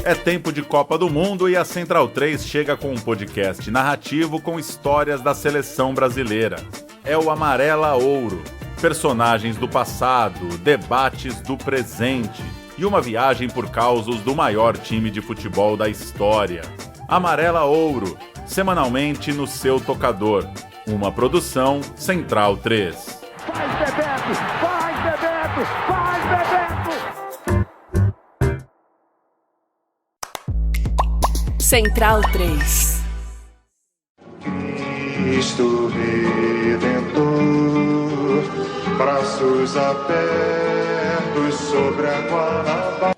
É tempo de Copa do Mundo e a Central 3 chega com um podcast narrativo com histórias da seleção brasileira. É o Amarela Ouro. Personagens do passado, debates do presente e uma viagem por causos do maior time de futebol da história. Amarela Ouro, semanalmente no seu tocador. Uma produção Central 3. Faz Bebeto! Faz Bebeto! Faz Bebeto! Central 3. Cristo Redentor, braços abertos sobre a Guanabara.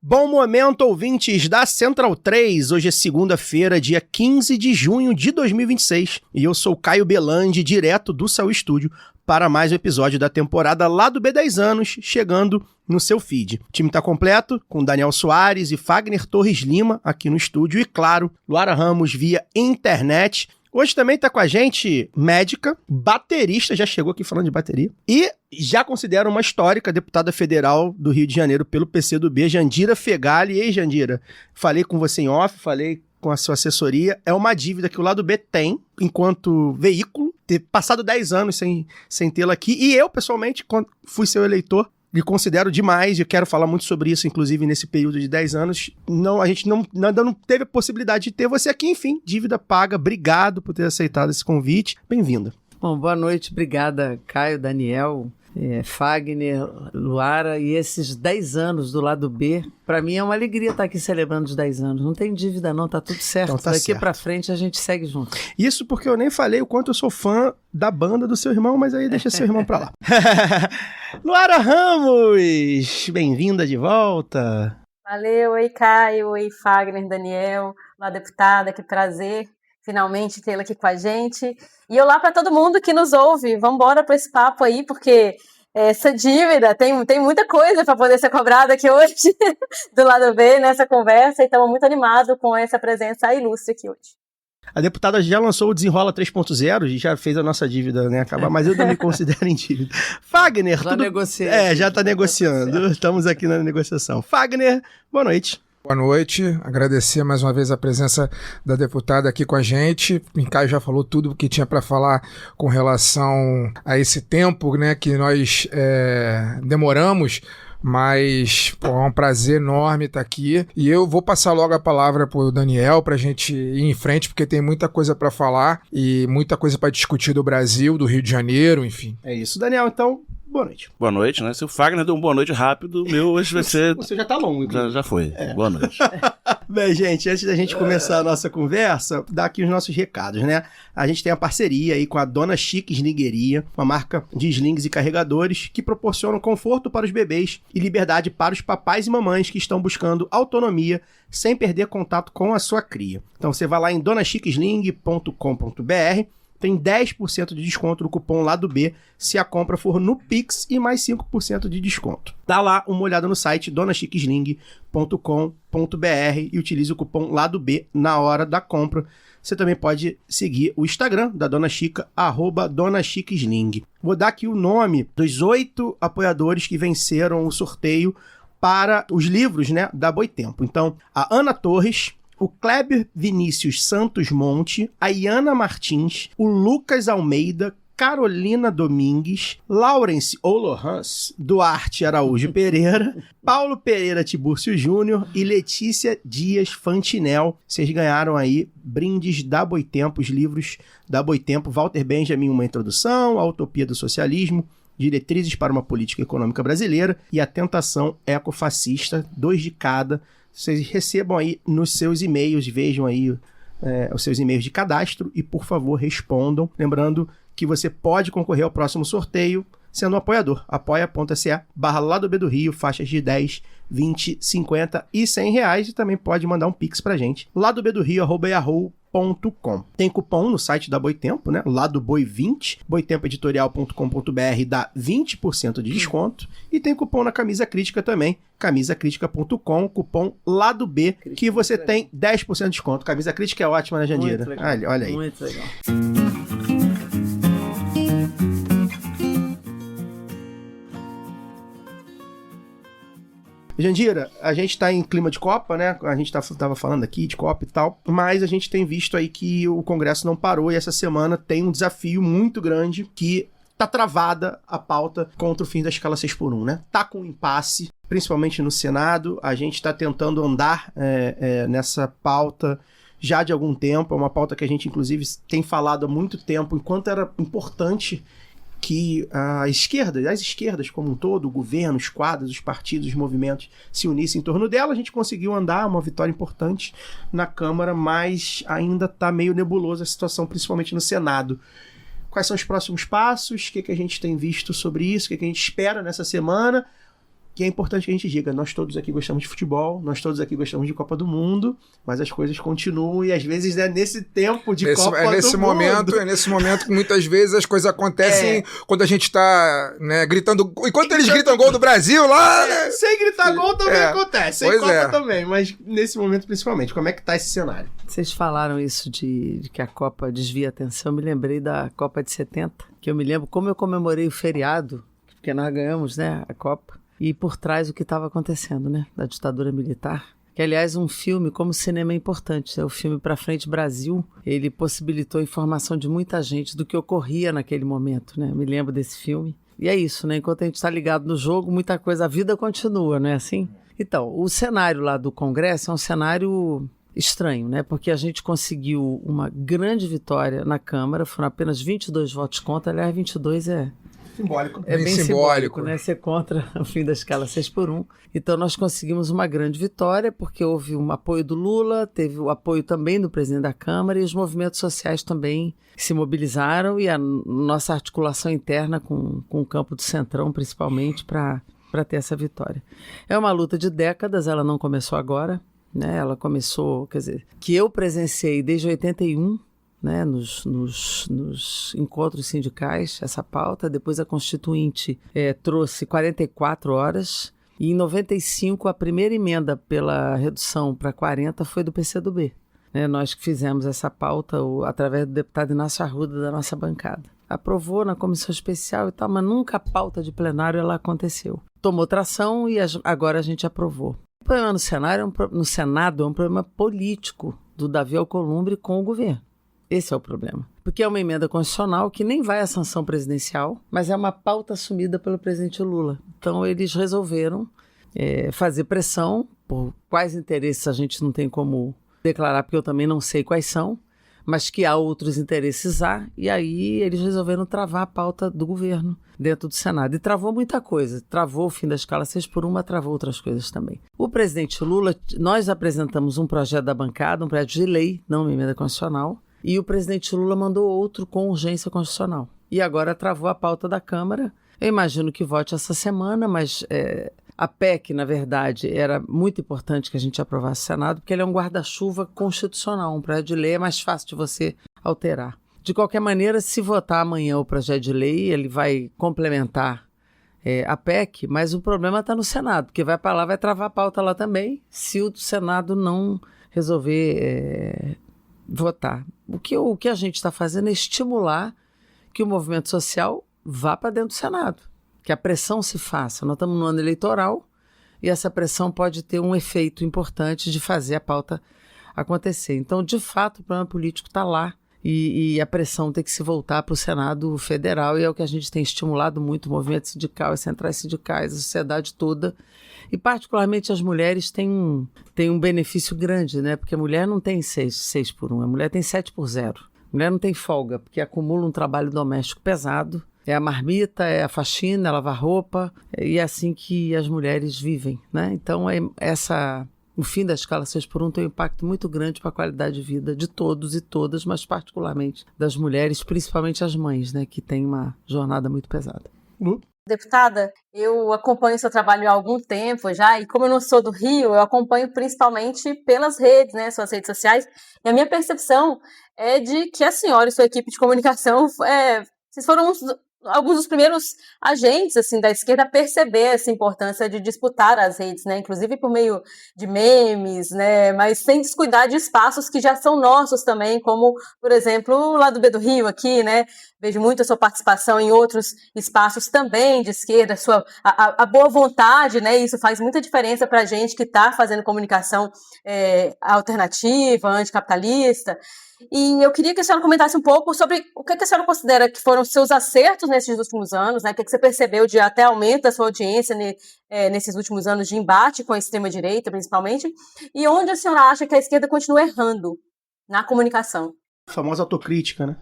Bom momento, ouvintes da Central 3. Hoje é segunda-feira, dia 15 de junho de 2026. E eu sou Caio Belandi, direto do Céu Estúdio, para mais um episódio da temporada lá do B10 Anos, chegando no seu feed. O time tá completo, com Daniel Soares e Fagner Torres Lima aqui no estúdio. E claro, Luara Ramos via internet. Hoje também tá com a gente médica, baterista, já chegou aqui falando de bateria, e já considero uma histórica deputada federal do Rio de Janeiro pelo PCdoB, Jandira Fegali. E aí, Jandira, falei com você em off, falei com a sua assessoria, é uma dívida que o lado B tem, enquanto veículo, ter passado 10 anos sem tê-la aqui, e eu, pessoalmente, quando fui seu eleitor, lhe considero demais, e eu quero falar muito sobre isso, inclusive nesse período de 10 anos. A gente ainda não teve a possibilidade de ter você aqui, enfim, dívida paga. Obrigado por ter aceitado esse convite. Bem-vinda. Bom, boa noite, obrigada, Caio, Daniel, Fagner, Luara, e esses 10 anos do lado B, para mim é uma alegria estar aqui celebrando os 10 anos. Não tem dívida não, tá tudo certo. Então, Daqui para frente a gente segue junto. Isso porque eu nem falei o quanto eu sou fã da banda do seu irmão, mas aí deixa seu irmão pra lá. Luara Ramos, bem-vinda de volta. Valeu, oi Caio, oi Fagner, Daniel, lá deputada, que prazer finalmente tê-la aqui com a gente. E olá para todo mundo que nos ouve, vamos embora para esse papo aí, porque essa dívida tem muita coisa para poder ser cobrada aqui hoje, do lado B, nessa conversa, e estamos muito animados com essa presença ilustre aqui hoje. A deputada já lançou o Desenrola 3.0 e já fez a nossa dívida, né, acabar, mas eu ainda me considero em dívida. Fagner, já negociei. Já está negociando, estamos aqui na negociação. Fagner, boa noite. Boa noite, agradecer mais uma vez a presença da deputada aqui com a gente. O Caio já falou tudo o que tinha para falar com relação a esse tempo, né, que nós demoramos, mas é um prazer enorme estar aqui. E eu vou passar logo a palavra para o Daniel para a gente ir em frente, porque tem muita coisa para falar e muita coisa para discutir do Brasil, do Rio de Janeiro, enfim. É isso, Daniel, então... Boa noite. Boa noite, né? Se o Fagner deu um boa noite rápido, o meu hoje vai ser... Você já tá longo. Já foi. Boa noite. Bem, gente, antes da gente começar a nossa conversa, dar aqui os nossos recados, né? A gente tem a parceria aí com a Dona Chica Slingeria, uma marca de slings e carregadores que proporcionam conforto para os bebês e liberdade para os papais e mamães que estão buscando autonomia sem perder contato com a sua cria. Então você vai lá em donachicasling.com.br. Tem 10% de desconto no cupom Lado B se a compra for no Pix e mais 5% de desconto. Dá lá uma olhada no site donachicasling.com.br e utilize o cupom Lado B na hora da compra. Você também pode seguir o Instagram da Dona Chica, @DonaChicaSling. Vou dar aqui o nome dos 8 apoiadores que venceram o sorteio para os livros, né, da Boitempo. Então, a Ana Torres, o Kleber Vinícius Santos Monte, a Iana Martins, o Lucas Almeida, Carolina Domingues, Laurence Olorans, Duarte Araújo Pereira, Paulo Pereira Tibúrcio Júnior e Letícia Dias Fantinel. Vocês ganharam aí brindes da Boitempo, os livros da Boitempo, Walter Benjamin, Uma Introdução, A Utopia do Socialismo, Diretrizes para uma Política Econômica Brasileira e A Tentação Ecofascista, 2 de cada. Vocês recebam aí nos seus e-mails, vejam aí os seus e-mails de cadastro e, por favor, respondam. Lembrando que você pode concorrer ao próximo sorteio sendo um apoiador. apoia.se/Lado B do Rio, faixas de 10, 20, 50 e 100 reais. E também pode mandar um pix pra gente. ladobdorio@yahoo.com.br. boitempo.com. Tem cupom no site da Boitempo, né? Lá do Boi20, boitempoeditorial.com.br dá 20% de desconto. E tem cupom na Camisa Crítica também, camisacritica.com, cupom Lado B, que você tem 10% de desconto. Camisa Crítica é ótima, né, Jandira? Olha aí. Muito legal. Jandira, a gente tá em clima de Copa, né? A gente tava falando aqui de Copa e tal, mas a gente tem visto aí que o Congresso não parou e essa semana tem um desafio muito grande que tá travada a pauta contra o fim da escala 6x1, né? Tá com um impasse, principalmente no Senado. A gente tá tentando andar nessa pauta já de algum tempo. É uma pauta que a gente, inclusive, tem falado há muito tempo, enquanto era importante que as esquerdas como um todo, o governo, os quadros, os partidos, os movimentos se unissem em torno dela. A gente conseguiu andar, uma vitória importante na Câmara, mas ainda está meio nebulosa a situação, principalmente no Senado. Quais são os próximos passos? O que a gente tem visto sobre isso? O que a gente espera nessa semana? Que é importante que a gente diga, nós todos aqui gostamos de futebol, nós todos aqui gostamos de Copa do Mundo, mas as coisas continuam e às vezes é nesse tempo de Copa do Mundo. É nesse momento que muitas vezes as coisas acontecem quando a gente tá, né, gritando, enquanto eles gritam gol do Brasil lá, né? Sem gritar gol também acontece, sem Copa também, mas nesse momento principalmente, como é que tá esse cenário? Vocês falaram isso de que a Copa desvia a atenção, eu me lembrei da Copa de 70, que eu me lembro como eu comemorei o feriado, porque nós ganhamos, né, a Copa. E por trás o que estava acontecendo, né? Da ditadura militar. Que, aliás, um filme, como cinema é importante, o filme Pra Frente Brasil, ele possibilitou a informação de muita gente do que ocorria naquele momento, né? Me lembro desse filme. E é isso, né? Enquanto a gente está ligado no jogo, muita coisa, a vida continua, não é assim? Então, o cenário lá do Congresso é um cenário estranho, né? Porque a gente conseguiu uma grande vitória na Câmara, foram apenas 22 votos contra, aliás, 22 simbólico. É bem simbólico, né? Ser contra o fim da escala 6x1. Então nós conseguimos uma grande vitória porque houve um apoio do Lula, teve o apoio também do presidente da Câmara e os movimentos sociais também se mobilizaram e a nossa articulação interna com o campo do Centrão, principalmente, para ter essa vitória. É uma luta de décadas, ela não começou agora, né? Ela começou, quer dizer, que eu presenciei desde 81, né, nos encontros sindicais, essa pauta. Depois a Constituinte trouxe 44 horas e em 95 a primeira emenda pela redução para 40 foi do PCdoB. Né, nós que fizemos essa pauta através do deputado Inácio Arruda da nossa bancada. Aprovou na comissão especial e tal, mas nunca a pauta de plenário ela aconteceu. Tomou tração e agora a gente aprovou. O problema no Senado é um problema político do Davi Alcolumbre com o governo. Esse é o problema. Porque é uma emenda constitucional que nem vai à sanção presidencial, mas é uma pauta assumida pelo presidente Lula. Então, eles resolveram fazer pressão por quais interesses a gente não tem como declarar, porque eu também não sei quais são, mas que há outros interesses e aí eles resolveram travar a pauta do governo dentro do Senado. E travou muita coisa. Travou o fim da escala 6x1, mas travou outras coisas também. O presidente Lula, nós apresentamos um projeto da bancada, um projeto de lei, não uma emenda constitucional, e o presidente Lula mandou outro com urgência constitucional. E agora travou a pauta da Câmara. Eu imagino que vote essa semana, mas a PEC, na verdade, era muito importante que a gente aprovasse o Senado, porque ele é um guarda-chuva constitucional. Um projeto de lei é mais fácil de você alterar. De qualquer maneira, se votar amanhã o projeto de lei, ele vai complementar a PEC, mas o problema está no Senado, porque vai para lá, vai travar a pauta lá também, se o Senado não resolver votar. O que a gente está fazendo é estimular que o movimento social vá para dentro do Senado, que a pressão se faça. Nós estamos no ano eleitoral e essa pressão pode ter um efeito importante de fazer a pauta acontecer. Então, de fato, o problema político está lá e a pressão tem que se voltar para o Senado Federal e é o que a gente tem estimulado muito, o movimento sindical, as centrais sindicais, a sociedade toda. E particularmente as mulheres têm um benefício grande, né? Porque a mulher não tem 6x1, a mulher tem 7x0. A mulher não tem folga, porque acumula um trabalho doméstico pesado. É a marmita, é a faxina, é lavar roupa, e é assim que as mulheres vivem, né? Então, o fim da escala 6x1 tem um impacto muito grande para a qualidade de vida de todos e todas, mas particularmente das mulheres, principalmente as mães, né? Que têm uma jornada muito pesada. Deputada, eu acompanho o seu trabalho há algum tempo já, e como eu não sou do Rio, eu acompanho principalmente pelas redes, né, suas redes sociais, e a minha percepção é de que a senhora e sua equipe de comunicação, vocês foram alguns dos primeiros agentes assim da esquerda a perceber essa importância de disputar as redes, né, inclusive por meio de memes, né, mas sem descuidar de espaços que já são nossos também, como, por exemplo, o Lado B do Rio aqui, né, vejo muito a sua participação em outros espaços também de esquerda, a boa vontade, né, isso faz muita diferença para a gente que está fazendo comunicação alternativa, anticapitalista. E eu queria que a senhora comentasse um pouco sobre o que a senhora considera que foram seus acertos nesses últimos anos, né? O que você percebeu de até aumento da sua audiência nesses últimos anos de embate com a extrema-direita, principalmente, e onde a senhora acha que a esquerda continua errando na comunicação. A famosa autocrítica, né?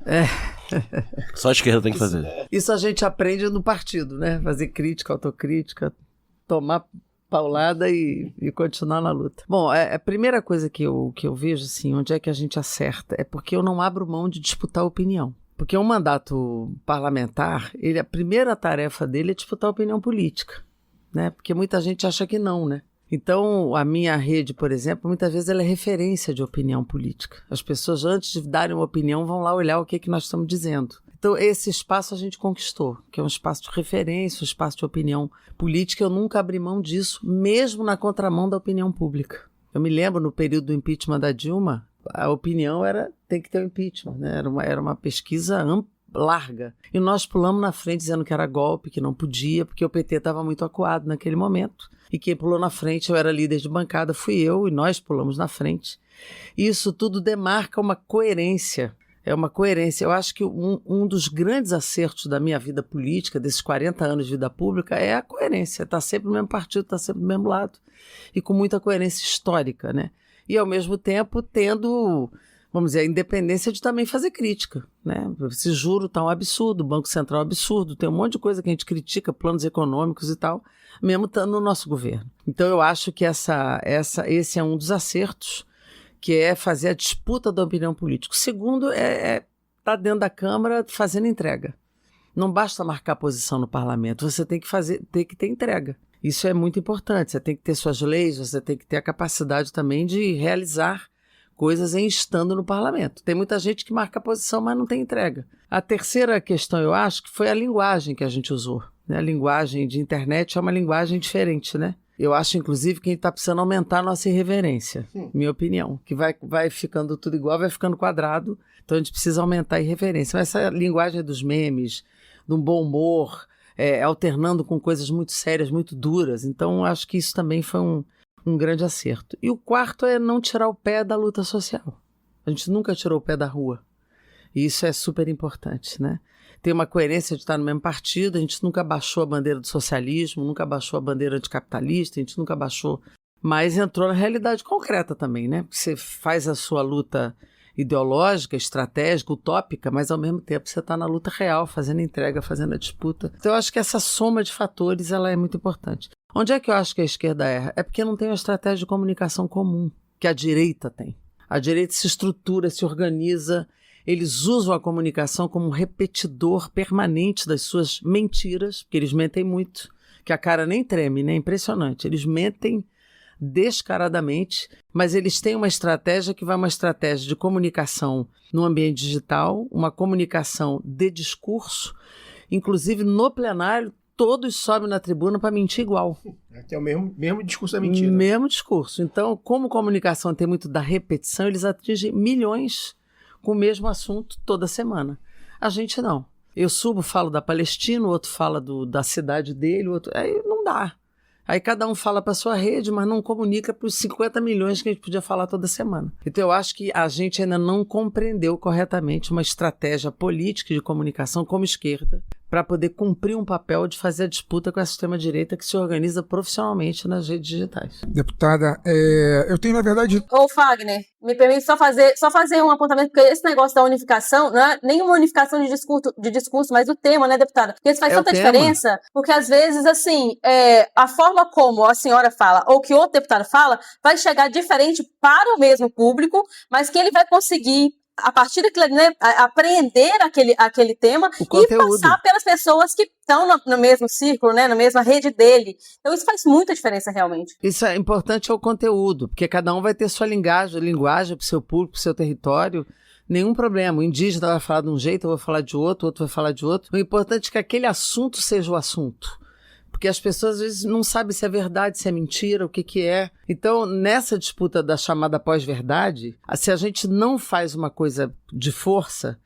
Só a esquerda tem que fazer. Isso a gente aprende no partido, né? Fazer crítica, autocrítica, tomar paulada e continuar na luta. Bom, a primeira coisa que eu vejo, assim, onde é que a gente acerta, é porque eu não abro mão de disputar opinião. Porque um mandato parlamentar, a primeira tarefa dele é disputar opinião política, né? Porque muita gente acha que não, né? Então, a minha rede, por exemplo, muitas vezes ela é referência de opinião política. As pessoas, antes de darem uma opinião, vão lá olhar o que nós estamos dizendo. Então, esse espaço a gente conquistou, que é um espaço de referência, um espaço de opinião política. Eu nunca abri mão disso, mesmo na contramão da opinião pública. Eu me lembro, no período do impeachment da Dilma, a opinião era tem que ter o impeachment, né? Era uma pesquisa larga. E nós pulamos na frente dizendo que era golpe, que não podia, porque o PT estava muito acuado naquele momento. E quem pulou na frente, eu era líder de bancada, fui eu, e nós pulamos na frente. E isso tudo demarca uma coerência. É uma coerência. Eu acho que um dos grandes acertos da minha vida política, desses 40 anos de vida pública, é a coerência. Está sempre no mesmo partido, está sempre do mesmo lado. E com muita coerência histórica, né? E, ao mesmo tempo, tendo, vamos dizer, a independência de também fazer crítica, né? Esse juro tá um absurdo, o Banco Central é um absurdo, tem um monte de coisa que a gente critica, planos econômicos e tal, mesmo estando no nosso governo. Então, eu acho que esse é um dos acertos, que é fazer a disputa da opinião política. O segundo é estar dentro da Câmara fazendo entrega. Não basta marcar posição no parlamento, você tem que ter entrega. Isso é muito importante, você tem que ter suas leis, você tem que ter a capacidade também de realizar coisas estando no parlamento. Tem muita gente que marca posição, mas não tem entrega. A terceira questão, eu acho, que foi a linguagem que a gente usou, né? A linguagem de internet é uma linguagem diferente, né? Eu acho, inclusive, que a gente está precisando aumentar a nossa irreverência, minha opinião, que vai ficando tudo igual, vai ficando quadrado, então a gente precisa aumentar a irreverência. Mas essa linguagem dos memes, do bom humor, alternando com coisas muito sérias, muito duras, então acho que isso também foi um grande acerto. E o quarto é não tirar o pé da luta social. A gente nunca tirou o pé da rua, e isso é super importante, né? Tem uma coerência de estar no mesmo partido, a gente nunca baixou a bandeira do socialismo, nunca baixou a bandeira anticapitalista, a gente nunca baixou, mas entrou na realidade concreta também, né? Você faz a sua luta ideológica, estratégica, utópica, mas ao mesmo tempo você está na luta real, fazendo entrega, fazendo a disputa. Então eu acho que essa soma de fatores ela é muito importante. Onde é que eu acho que a esquerda erra? É porque não tem uma estratégia de comunicação comum, que a direita tem. A direita se estrutura, se organiza. Eles usam a comunicação como um repetidor permanente das suas mentiras, porque eles mentem muito, que a cara nem treme, né? É impressionante. Eles mentem descaradamente, mas eles têm uma estratégia que vai uma estratégia de comunicação no ambiente digital, uma comunicação de discurso, inclusive no plenário, todos sobem na tribuna para mentir igual. É o mesmo discurso da mentira. Mesmo discurso. Então, como comunicação tem muito da repetição, eles atingem milhões com o mesmo assunto toda semana. A gente não. Eu subo, falo da Palestina, o outro fala da cidade dele, o outro... Aí não dá. Aí cada um fala para sua rede, mas não comunica para os 50 milhões que a gente podia falar toda semana. Então eu acho que a gente ainda não compreendeu corretamente uma estratégia política de comunicação como esquerda para poder cumprir um papel de fazer a disputa com a extrema-direita que se organiza profissionalmente nas redes digitais. Deputada, eu tenho, na verdade... Ô, Fagner, me permite só fazer um apontamento, porque esse negócio da unificação, não é nenhuma unificação de discurso, mas o tema, né, deputada? Porque isso faz tanta diferença, porque às vezes, assim, a forma como a senhora fala, ou que outro deputado fala, vai chegar diferente para o mesmo público, mas que ele vai conseguir a partir daquilo, né, apreender aquele tema e passar pelas pessoas que estão no mesmo círculo, né, na mesma rede dele. Então isso faz muita diferença realmente. Isso é importante, é o conteúdo, porque cada um vai ter sua linguagem para o seu público, para o seu território. Nenhum problema. O indígena vai falar de um jeito, eu vou falar de outro, o outro vai falar de outro. O importante é que aquele assunto seja o assunto. Porque as pessoas às vezes não sabem se é verdade, se é mentira, o que é. Então, nessa disputa da chamada pós-verdade, se a gente não faz uma coisa de força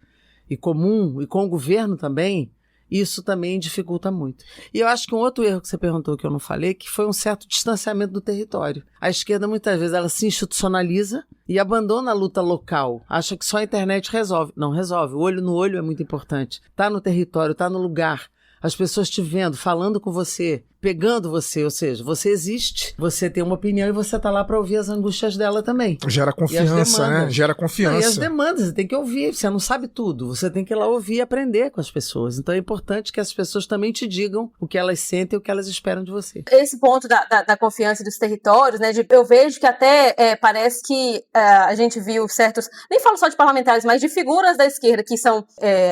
e comum, e com o governo também, isso também dificulta muito. E eu acho que um outro erro que você perguntou que eu não falei, que foi um certo distanciamento do território. A esquerda, muitas vezes, ela se institucionaliza e abandona a luta local. Acha que só a internet resolve. Não resolve. O olho no olho é muito importante. Tá no território, tá no lugar. As pessoas te vendo, falando com você, pegando você, ou seja, você existe, você tem uma opinião e você tá lá para ouvir as angústias dela também. Gera confiança, né? Gera confiança. E as demandas, você tem que ouvir, você não sabe tudo, você tem que ir lá ouvir e aprender com as pessoas. Então é importante que as pessoas também te digam o que elas sentem e o que elas esperam de você. Esse ponto da confiança dos territórios, né, eu vejo que até parece que a gente viu certos, nem falo só de parlamentares, mas de figuras da esquerda que são,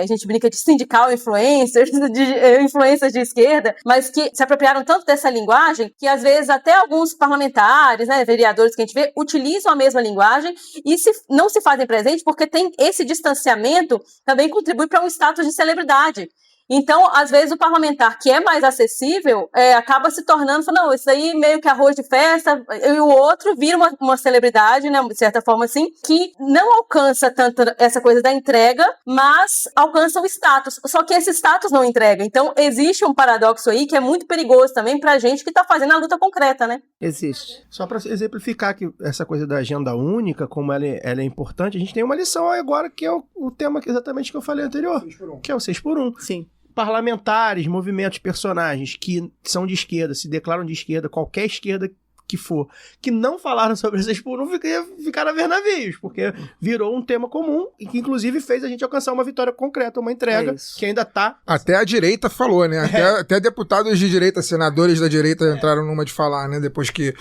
a gente brinca de sindical influencers, de influências de esquerda, mas que se apropriaram tanto dessa linguagem que às vezes até alguns parlamentares, né, vereadores que a gente vê, utilizam a mesma linguagem e não se fazem presente porque tem esse distanciamento, também contribui para um status de celebridade. Então, às vezes, o parlamentar que é mais acessível acaba se tornando, não, isso aí meio que arroz de festa, e o outro vira uma celebridade, né, de certa forma assim, que não alcança tanto essa coisa da entrega, mas alcança o status. Só que esse status não entrega. Então, existe um paradoxo aí que é muito perigoso também pra gente que tá fazendo a luta concreta, né? Existe. Só para exemplificar que essa coisa da agenda única, como ela é importante, a gente tem uma lição agora que é o tema exatamente que eu falei anterior, que é o 6x1. Sim. Parlamentares, movimentos, personagens que são de esquerda, se declaram de esquerda, qualquer esquerda que for, que não falaram sobre 6x1 ficaram a ver navios, porque virou um tema comum e que inclusive fez a gente alcançar uma vitória concreta, uma entrega que ainda tá... Até a direita falou, né? Até deputados de direita, senadores da direita entraram numa de falar, né? Depois que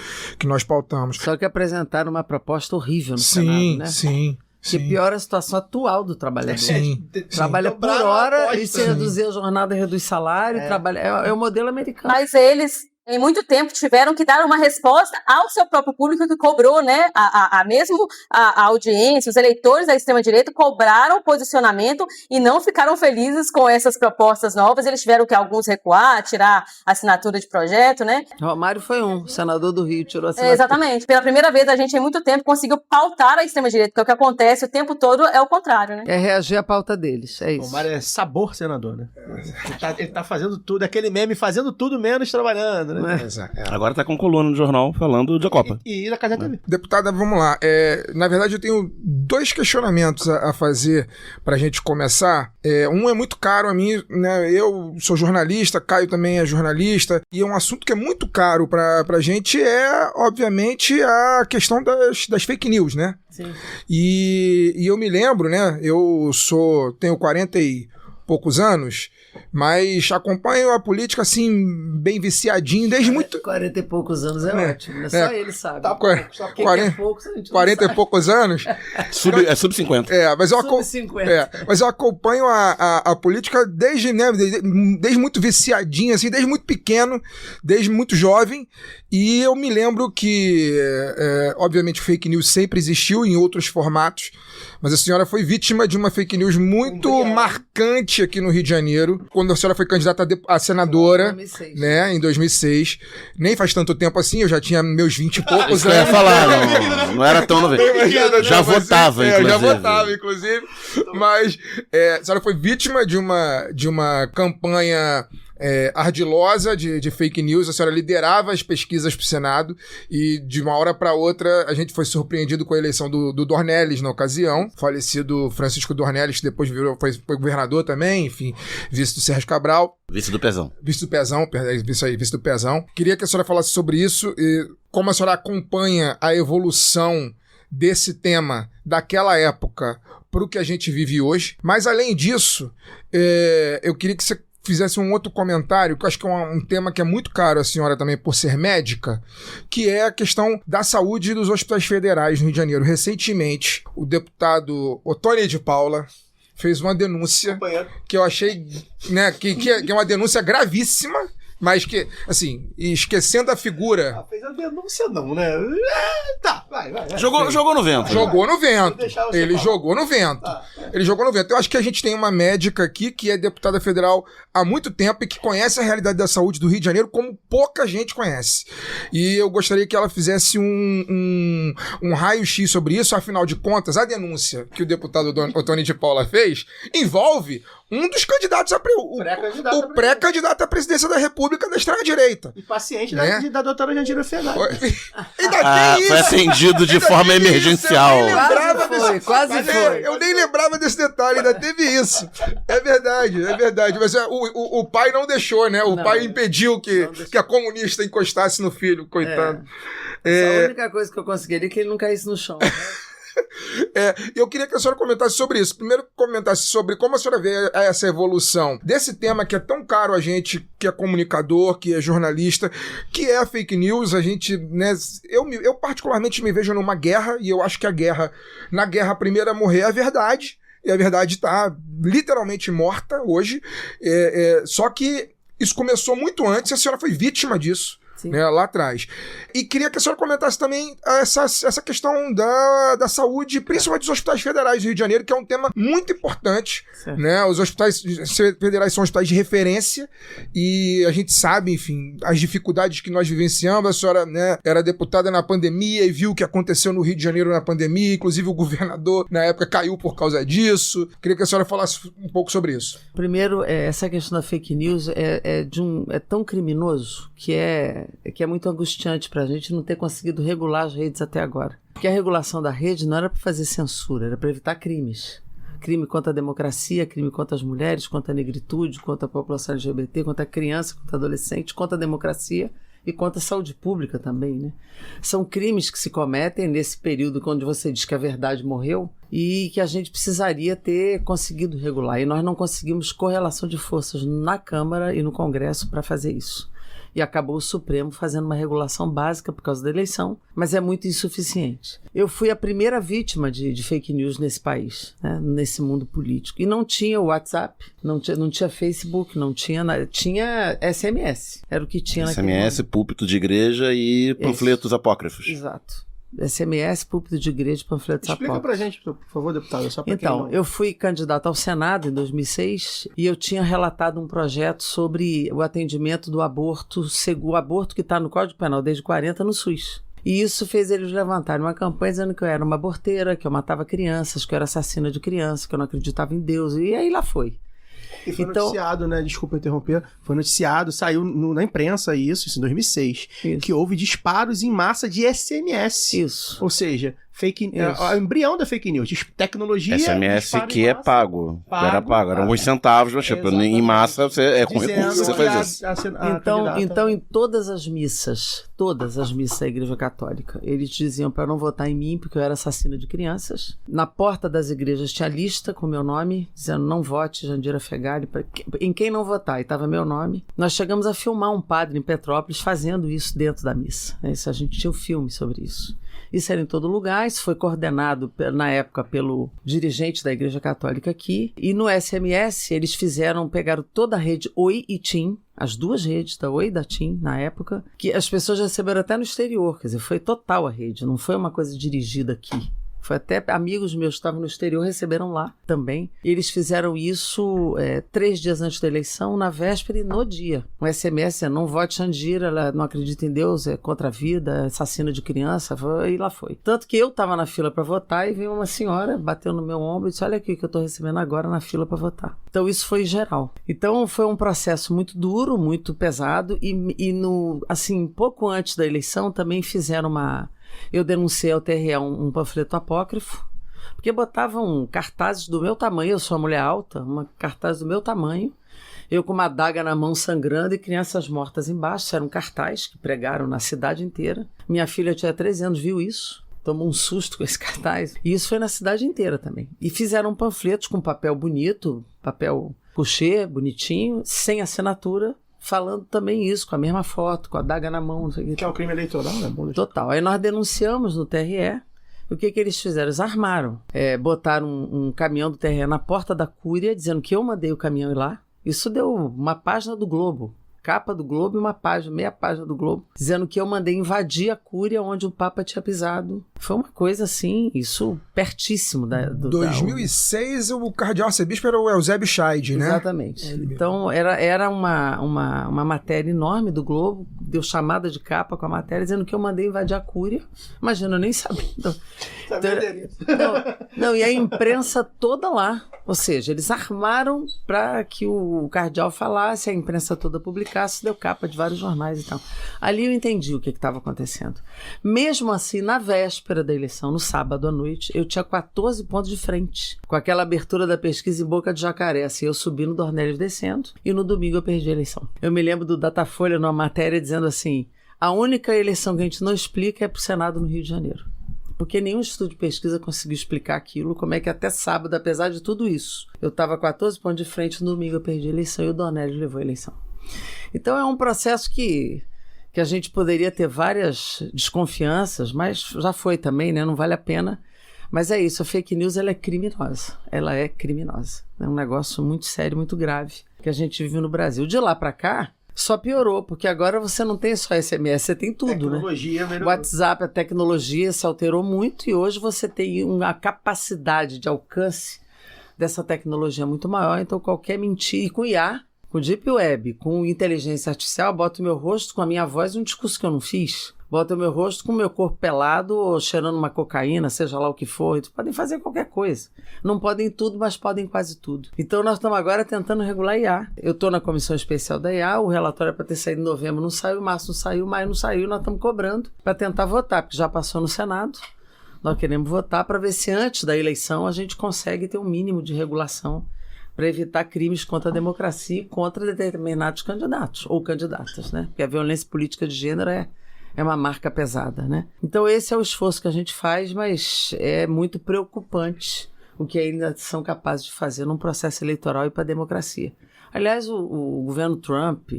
nós pautamos. Só que apresentaram uma proposta horrível no Senado, né? Sim. Que piora a situação atual do trabalhador. Sim. Trabalha por hora e se reduzir a jornada, reduz salário. É o modelo americano. Mas eles, em muito tempo, tiveram que dar uma resposta ao seu próprio público que cobrou, né? A audiência, os eleitores da extrema-direita cobraram posicionamento e não ficaram felizes com essas propostas novas. Eles tiveram que alguns recuar, tirar assinatura de projeto, né? Romário foi senador do Rio, tirou a assinatura. Exatamente. Pela primeira vez, a gente, em muito tempo, conseguiu pautar a extrema-direita, porque o que acontece o tempo todo é o contrário, né? É reagir à pauta deles, é isso. Romário é sabor senador, né? Ele tá fazendo tudo, aquele meme fazendo tudo menos trabalhando, né? Agora tá com coluna no jornal falando da Copa. E da Casa TV. Deputada, vamos lá. Na verdade, eu tenho 2 questionamentos a fazer pra gente começar. Um é muito caro a mim, né? Eu sou jornalista, Caio também é jornalista, e é um assunto que é muito caro pra gente, obviamente, a questão das fake news, né? Sim. E eu me lembro, né? Eu tenho 40 e poucos anos, mas acompanho a política assim, bem viciadinho, desde muito... 40 e poucos anos é ótimo, né? Só ele sabe. Tá, 40 e poucos anos. Sub 50. Mas eu acompanho a política desde muito viciadinho, assim, desde muito pequeno, desde muito jovem, e eu me lembro que, obviamente, fake news sempre existiu em outros formatos, mas a senhora foi vítima de uma fake news muito marcante aqui no Rio de Janeiro, quando a senhora foi candidata a senadora, 2006. Né, em 2006. Nem faz tanto tempo assim, eu já tinha meus 20 e poucos anos. Eu ia falar, não era tão novo. Já votava, inclusive. Já votava, inclusive. Mas a senhora foi vítima de uma campanha ardilosa de fake news. A senhora liderava as pesquisas para o Senado e de uma hora para outra a gente foi surpreendido com a eleição do Dornelles na ocasião, falecido Francisco Dornelles, que depois foi governador também, enfim, vice do Sérgio Cabral. Vice do Pezão. Vice do Pezão. Queria que a senhora falasse sobre isso e como a senhora acompanha a evolução desse tema daquela época para o que a gente vive hoje. Mas além disso, eu queria que você fizesse um outro comentário, que eu acho que é um tema que é muito caro à senhora também, por ser médica, que é a questão da saúde dos hospitais federais no Rio de Janeiro. Recentemente, o deputado Ottoni de Paula fez uma denúncia que eu achei, né, que é uma denúncia gravíssima, mas que, assim, esquecendo a figura... Fez a denúncia não, né? Tá, vai. Jogou no vento. Jogou no vento. Ele jogou no vento. Ele jogou no vento. Eu acho que a gente tem uma médica aqui que é deputada federal há muito tempo e que conhece a realidade da saúde do Rio de Janeiro como pouca gente conhece. E eu gostaria que ela fizesse um raio-x sobre isso. Afinal de contas, a denúncia que o deputado Ottoni de Paula fez envolve um dos candidatos o pré-candidato à presidência da República da extrema-direita. E paciente da doutora Jandira Fernandes. Ainda tem isso. Foi atendido de forma emergencial. Quase foi. Eu nem lembrava desse detalhe, ainda teve isso. É verdade. Mas o pai não deixou, né? O pai impediu que a comunista encostasse no filho, coitado. A única coisa que eu consegui ali é que ele não caísse no chão. Eu queria que a senhora comentasse sobre isso. Primeiro, comentasse sobre como a senhora vê essa evolução desse tema que é tão caro a gente, que é comunicador, que é jornalista, que é a fake news. A gente, né, eu particularmente me vejo numa guerra, e eu acho que na guerra a primeira a morrer é a verdade, e a verdade está literalmente morta hoje. Só que isso começou muito antes, a senhora foi vítima disso. Né, lá atrás. E queria que a senhora comentasse também essa questão da saúde, principalmente dos hospitais federais do Rio de Janeiro, que é um tema muito importante. Né? Os hospitais federais são hospitais de referência e a gente sabe, enfim, as dificuldades que nós vivenciamos. A senhora, né, era deputada na pandemia e viu o que aconteceu no Rio de Janeiro na pandemia, inclusive o governador na época caiu por causa disso. Queria que a senhora falasse um pouco sobre isso. Primeiro, essa questão da fake news é tão criminoso que é muito angustiante para a gente não ter conseguido regular as redes até agora. Porque a regulação da rede não era para fazer censura, era para evitar crimes. Crime contra a democracia, crime contra as mulheres, contra a negritude, contra a população LGBT, contra a criança, contra a adolescente, contra a democracia e contra a saúde pública também, né? São crimes que se cometem nesse período onde você diz que a verdade morreu e que a gente precisaria ter conseguido regular. E nós não conseguimos correlação de forças na Câmara e no Congresso para fazer isso. E acabou o Supremo fazendo uma regulação básica por causa da eleição, mas é muito insuficiente. Eu fui a primeira vítima de fake news nesse país, né, nesse mundo político. E não tinha WhatsApp, não tinha Facebook, não tinha nada. Tinha SMS, era o que tinha naquele momento. SMS, púlpito de igreja e panfletos apócrifos. Exato. SMS, púlpito de igreja, panfletos apócrifos. Explica pra gente, por favor, deputado. Só pra então, eu fui candidata ao Senado em 2006 e eu tinha relatado um projeto sobre o atendimento do aborto, o aborto que está no Código Penal desde 40 no SUS. E isso fez eles levantarem uma campanha dizendo que eu era uma aborteira, que eu matava crianças, que eu era assassina de crianças, que eu não acreditava em Deus. E aí lá foi. E foi noticiado, né? Desculpa interromper. Foi noticiado, saiu na imprensa isso em 2006. Isso. Que houve disparos em massa de SMS. Isso. Ou seja, o embrião da fake news. Tecnologia... SMS que é pago. Era pago. Eram alguns centavos, mas tipo, em massa com recurso você faz isso. Então, em todas as missas da Igreja Católica, eles diziam para não votar em mim porque eu era assassina de crianças. Na porta das igrejas tinha lista com meu nome, dizendo não vote Jandira Fegali, em quem não votar, e estava meu nome. Nós chegamos a filmar um padre em Petrópolis fazendo isso dentro da missa. A gente tinha um filme sobre isso. Isso era em todo lugar, isso foi coordenado na época pelo dirigente da Igreja Católica aqui. E no SMS eles pegaram toda a rede Oi e TIM, as duas redes, da Oi e da TIM, na época, que as pessoas receberam até no exterior, quer dizer, foi total a rede, não foi uma coisa dirigida aqui. Foi até amigos meus que estavam no exterior, receberam lá também. E eles fizeram isso 3 dias antes da eleição, na véspera e no dia. Um SMS não vote Jandira, ela não acredita em Deus, é contra a vida, é assassina de criança, e lá foi. Tanto que eu estava na fila para votar e veio uma senhora, bateu no meu ombro e disse, olha aqui o que eu estou recebendo agora na fila para votar. Então isso foi geral. Então foi um processo muito duro, muito pesado assim, pouco antes da eleição também fizeram eu denunciei ao TRE um panfleto apócrifo, porque botavam cartazes do meu tamanho, eu sou uma mulher alta, cartaz do meu tamanho, eu com uma adaga na mão sangrando e crianças mortas embaixo. Isso era um cartaz que pregaram na cidade inteira. Minha filha tinha 13 anos, viu isso, tomou um susto com esse cartaz. E isso foi na cidade inteira também. E fizeram panfletos com papel bonito, papel couchê, bonitinho, sem assinatura, falando também isso, com a mesma foto, com a daga na mão. Não sei o que. Que é um crime eleitoral, né? Total. Aí nós denunciamos no TRE. O que eles fizeram? Eles armaram. Botaram um caminhão do TRE na porta da Cúria, dizendo que eu mandei o caminhão ir lá. Isso deu uma página do Globo. Capa do Globo e uma página, meia página do Globo, dizendo que eu mandei invadir a Cúria onde o Papa tinha pisado. Foi uma coisa assim, isso pertíssimo do 2006, o cardeal arcebispo era o Eusébio Scheid, né? Exatamente. Então era uma matéria enorme do Globo, deu chamada de capa com a matéria, dizendo que eu mandei invadir a Cúria. Imagina, eu nem sabia. Não, e a imprensa toda lá. Ou seja, eles armaram para que o cardeal falasse, a imprensa toda publicasse, deu capa de vários jornais e tal. Ali eu entendi o que estava acontecendo. Mesmo assim, na véspera da eleição, no sábado à noite, eu tinha 14 pontos de frente, com aquela abertura da pesquisa em Boca de Jacaré, assim, eu subi no Dornelles descendo, e no domingo eu perdi a eleição. Eu me lembro do Datafolha, numa matéria, dizendo assim, a única eleição que a gente não explica é para o Senado no Rio de Janeiro. Porque nenhum estudo de pesquisa conseguiu explicar aquilo, como é que até sábado, apesar de tudo isso, eu estava 14 pontos de frente, no domingo eu perdi a eleição e o Dornelles levou a eleição. Então é um processo que a gente poderia ter várias desconfianças, mas já foi também, né? Não vale a pena. Mas é isso, a fake news ela é criminosa. Ela é criminosa. É um negócio muito sério, muito grave que a gente vive no Brasil. De lá para cá, só piorou, porque agora você não tem só SMS, você tem tudo, tecnologia, né? O WhatsApp, a tecnologia se alterou muito e hoje você tem uma capacidade de alcance dessa tecnologia muito maior, então qualquer mentira, e com IA, com Deep Web, com inteligência artificial, bota o meu rosto com a minha voz um discurso que eu não fiz. Bota o meu rosto com o meu corpo pelado ou cheirando uma cocaína, seja lá o que for. Eles podem fazer qualquer coisa. Não podem tudo, mas podem quase tudo. Então nós estamos agora tentando regular a IA. Eu estou na comissão especial da IA, o relatório é para ter saído em novembro, não saiu, março não saiu, maio não saiu, nós estamos cobrando para tentar votar, porque já passou no Senado. Nós queremos votar para ver se antes da eleição a gente consegue ter um mínimo de regulação para evitar crimes contra a democracia e contra determinados candidatos ou candidatas, né? Porque a violência política de gênero é uma marca pesada, né? Então esse é o esforço que a gente faz, mas é muito preocupante o que ainda são capazes de fazer num processo eleitoral e para a democracia. Aliás, o governo Trump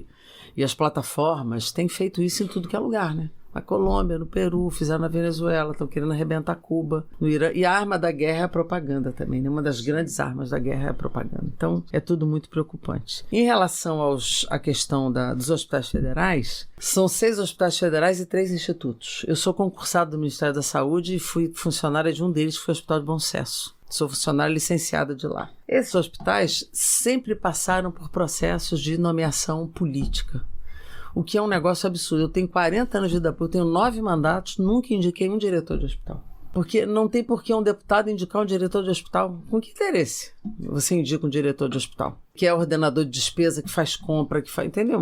e as plataformas têm feito isso em tudo que é lugar, né? Na Colômbia, no Peru, fizeram na Venezuela, estão querendo arrebentar Cuba, no Irã. E a arma da guerra é a propaganda também, né? Uma das grandes armas da guerra é a propaganda. Então, é tudo muito preocupante. Em relação à questão dos hospitais federais, são 6 hospitais federais e 3 institutos. Eu sou concursado do Ministério da Saúde e fui funcionária de um deles, que foi o Hospital de Bom Sucesso. Sou funcionária licenciada de lá. Esses hospitais sempre passaram por processos de nomeação política. O que é um negócio absurdo. Eu tenho 40 anos de vida pública, tenho 9 mandatos, nunca indiquei um diretor de hospital. Porque não tem por que um deputado indicar um diretor de hospital. Com que interesse você indica um diretor de hospital? Que é ordenador de despesa, que faz compra, que faz... Entendeu?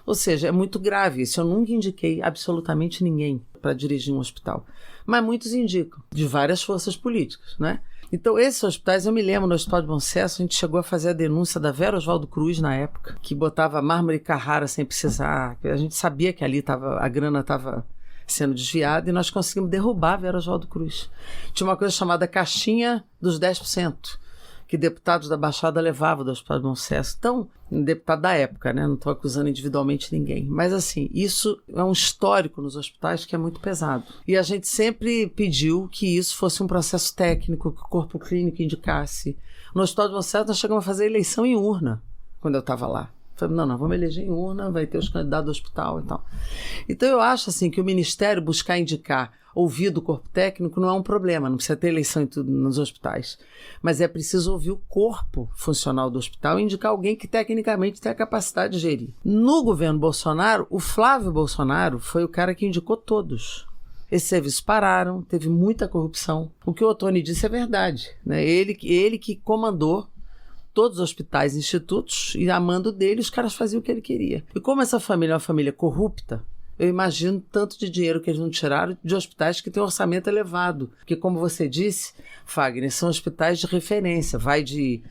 Ou seja, é muito grave isso. Eu nunca indiquei absolutamente ninguém para dirigir um hospital. Mas muitos indicam, de várias forças políticas, né? Então, esses hospitais, eu me lembro, no Hospital de Bom Sucesso, a gente chegou a fazer a denúncia da Vera Oswaldo Cruz, na época, que botava mármore e Carrara sem precisar. A gente sabia que ali a grana estava sendo desviada e nós conseguimos derrubar a Vera Oswaldo Cruz. Tinha uma coisa chamada caixinha dos 10%, que deputados da Baixada levavam do Hospital de Bom Sucesso. Então, deputado da época, né? Não estou acusando individualmente ninguém. Mas, assim, isso é um histórico nos hospitais que é muito pesado. E a gente sempre pediu que isso fosse um processo técnico, que o corpo clínico indicasse. No Hospital de Bom Sucesso, nós chegamos a fazer eleição em urna, quando eu estava lá. Falei, não, vamos eleger em urna, vai ter os candidatos do hospital e tal. Então, eu acho, assim, que o Ministério buscar indicar ouvir do corpo técnico não é um problema, não precisa ter eleição em tudo nos hospitais. Mas é preciso ouvir o corpo funcional do hospital e indicar alguém que tecnicamente tem a capacidade de gerir. No governo Bolsonaro, o Flávio Bolsonaro foi o cara que indicou todos. Esses serviços pararam, teve muita corrupção. O que o Ottoni disse é verdade, né? Ele que comandou todos os hospitais e institutos, e a mando dele, os caras faziam o que ele queria. E como essa família é uma família corrupta, eu imagino tanto de dinheiro que eles não tiraram de hospitais que têm um orçamento elevado. Porque, como você disse, Fagner, são hospitais de referência. Vai de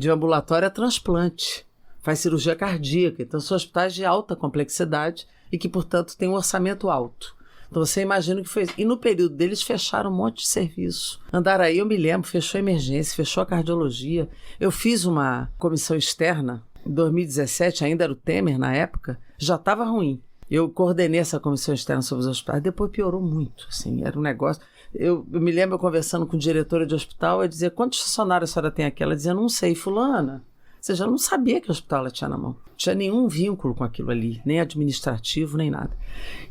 ambulatório a transplante. Faz cirurgia cardíaca. Então, são hospitais de alta complexidade e que, portanto, têm um orçamento alto. Então você imagina o que foi isso. E no período deles fecharam um monte de serviço. Andaraí, eu me lembro, fechou a emergência, fechou a cardiologia. Eu fiz uma comissão externa, em 2017, ainda era o Temer na época, já estava ruim. Eu coordenei essa comissão externa sobre os hospitais, depois piorou muito, assim, era um negócio... Eu me lembro eu conversando com diretora de hospital, eu dizia, quantos funcionários a senhora tem aqui? Ela dizia, não sei, fulana. Você já não sabia que o hospital ela tinha na mão. Não tinha nenhum vínculo com aquilo ali, nem administrativo, nem nada.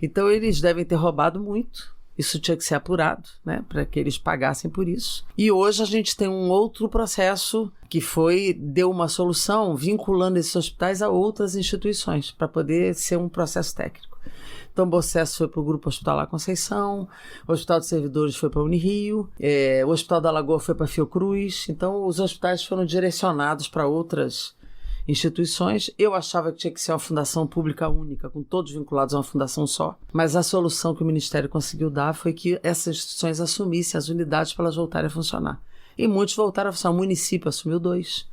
Então eles devem ter roubado muito. Isso tinha que ser apurado, né, para que eles pagassem por isso. E hoje a gente tem um outro processo que deu uma solução vinculando esses hospitais a outras instituições, para poder ser um processo técnico. Então, o processo foi para o Grupo Hospitalar Conceição, o Hospital de Servidores foi para a Unirio, o Hospital da Lagoa foi para a Fiocruz. Então, os hospitais foram direcionados para outras instituições. Eu achava que tinha que ser uma fundação pública única, com todos vinculados a uma fundação só, mas a solução que o Ministério conseguiu dar foi que essas instituições assumissem as unidades para elas voltarem a funcionar. E muitos voltaram a funcionar. O município assumiu 2,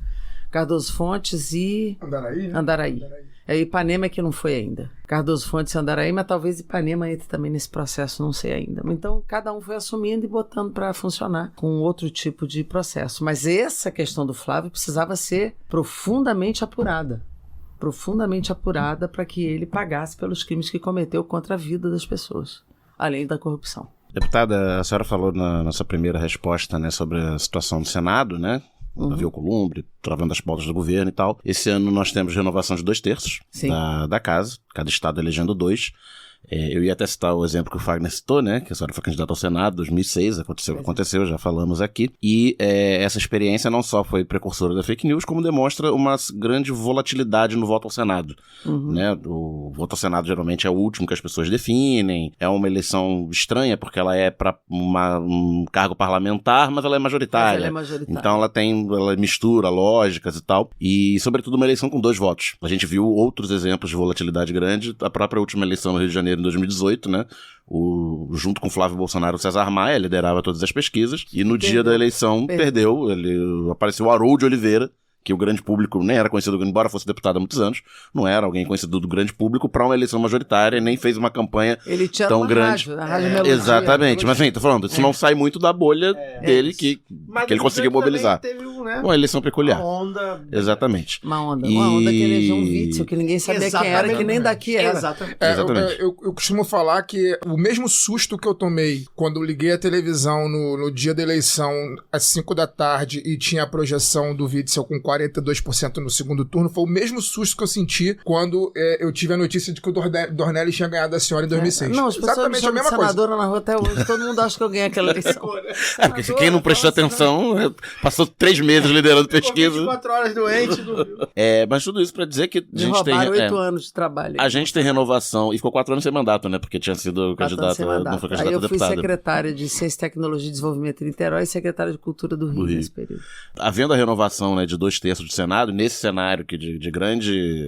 Cardoso Fontes e Andaraí, né? Andaraí. Ipanema que não foi ainda. Cardoso Fontes e Andaraí, mas talvez Ipanema entre também nesse processo, não sei ainda. Então, cada um foi assumindo e botando para funcionar com outro tipo de processo. Mas essa questão do Flávio precisava ser profundamente apurada para que ele pagasse pelos crimes que cometeu contra a vida das pessoas, além da corrupção. Deputada, a senhora falou na nossa primeira resposta, né, sobre a situação do Senado, né? Davi Alcolumbre, travando as pautas do governo e tal. Esse ano nós temos renovação de 2/3 da casa, cada estado elegendo 2. Eu ia até citar o exemplo que o Fagner citou, né? Que a senhora foi candidata ao Senado em 2006, aconteceu, já falamos aqui. E essa experiência não só foi precursora da fake news, como demonstra uma grande volatilidade no voto ao Senado. Né? O voto ao Senado geralmente é o último que as pessoas definem, é uma eleição estranha, porque ela é para um cargo parlamentar, mas ela é majoritária. Então ela mistura lógicas e tal. E, sobretudo, uma eleição com 2 votos. A gente viu outros exemplos de volatilidade grande. A própria última eleição no Rio de Janeiro, em 2018, né? Junto com Flávio Bolsonaro, o César Maia liderava todas as pesquisas, e no dia da eleição perdeu. Apareceu o Haroldo de Oliveira, que o grande público nem era conhecido, embora fosse deputado há muitos anos, não era alguém conhecido do grande público para uma eleição majoritária, nem fez uma campanha tão grande. Rádio Melodia, exatamente, mas enfim, tô falando, isso não sai muito da bolha dele que ele conseguiu mobilizar. Teve uma eleição peculiar. Uma onda. Exatamente. Uma onda que elegeu um Witzel, que ninguém sabia quem era, que nem daqui era. Exatamente. Eu costumo falar que o mesmo susto que eu tomei quando eu liguei a televisão no dia da eleição, às 5 da tarde, e tinha a projeção do Witzel com 42% no segundo turno, foi o mesmo susto que eu senti quando eu tive a notícia de que o Dornelles tinha ganhado a senhora em 2006. Não, as pessoas exatamente a mesma coisa. Senadora na rua até hoje, todo mundo acha que eu ganhei aquela eleição. Porque quem não prestou atenção, passou 3 meses liderando pesquisa. 24 horas doente. Mas tudo isso pra dizer que a gente tem... 8 anos de trabalho. A gente tem renovação, e ficou 4 anos sem mandato, né? Porque tinha sido candidato, não foi candidato a deputado. Aí eu fui secretária de Ciência, Tecnologia e Desenvolvimento em Niterói e secretária de Cultura do Rio nesse período. Havendo a renovação, né, de 2/3 do Senado, nesse cenário de grande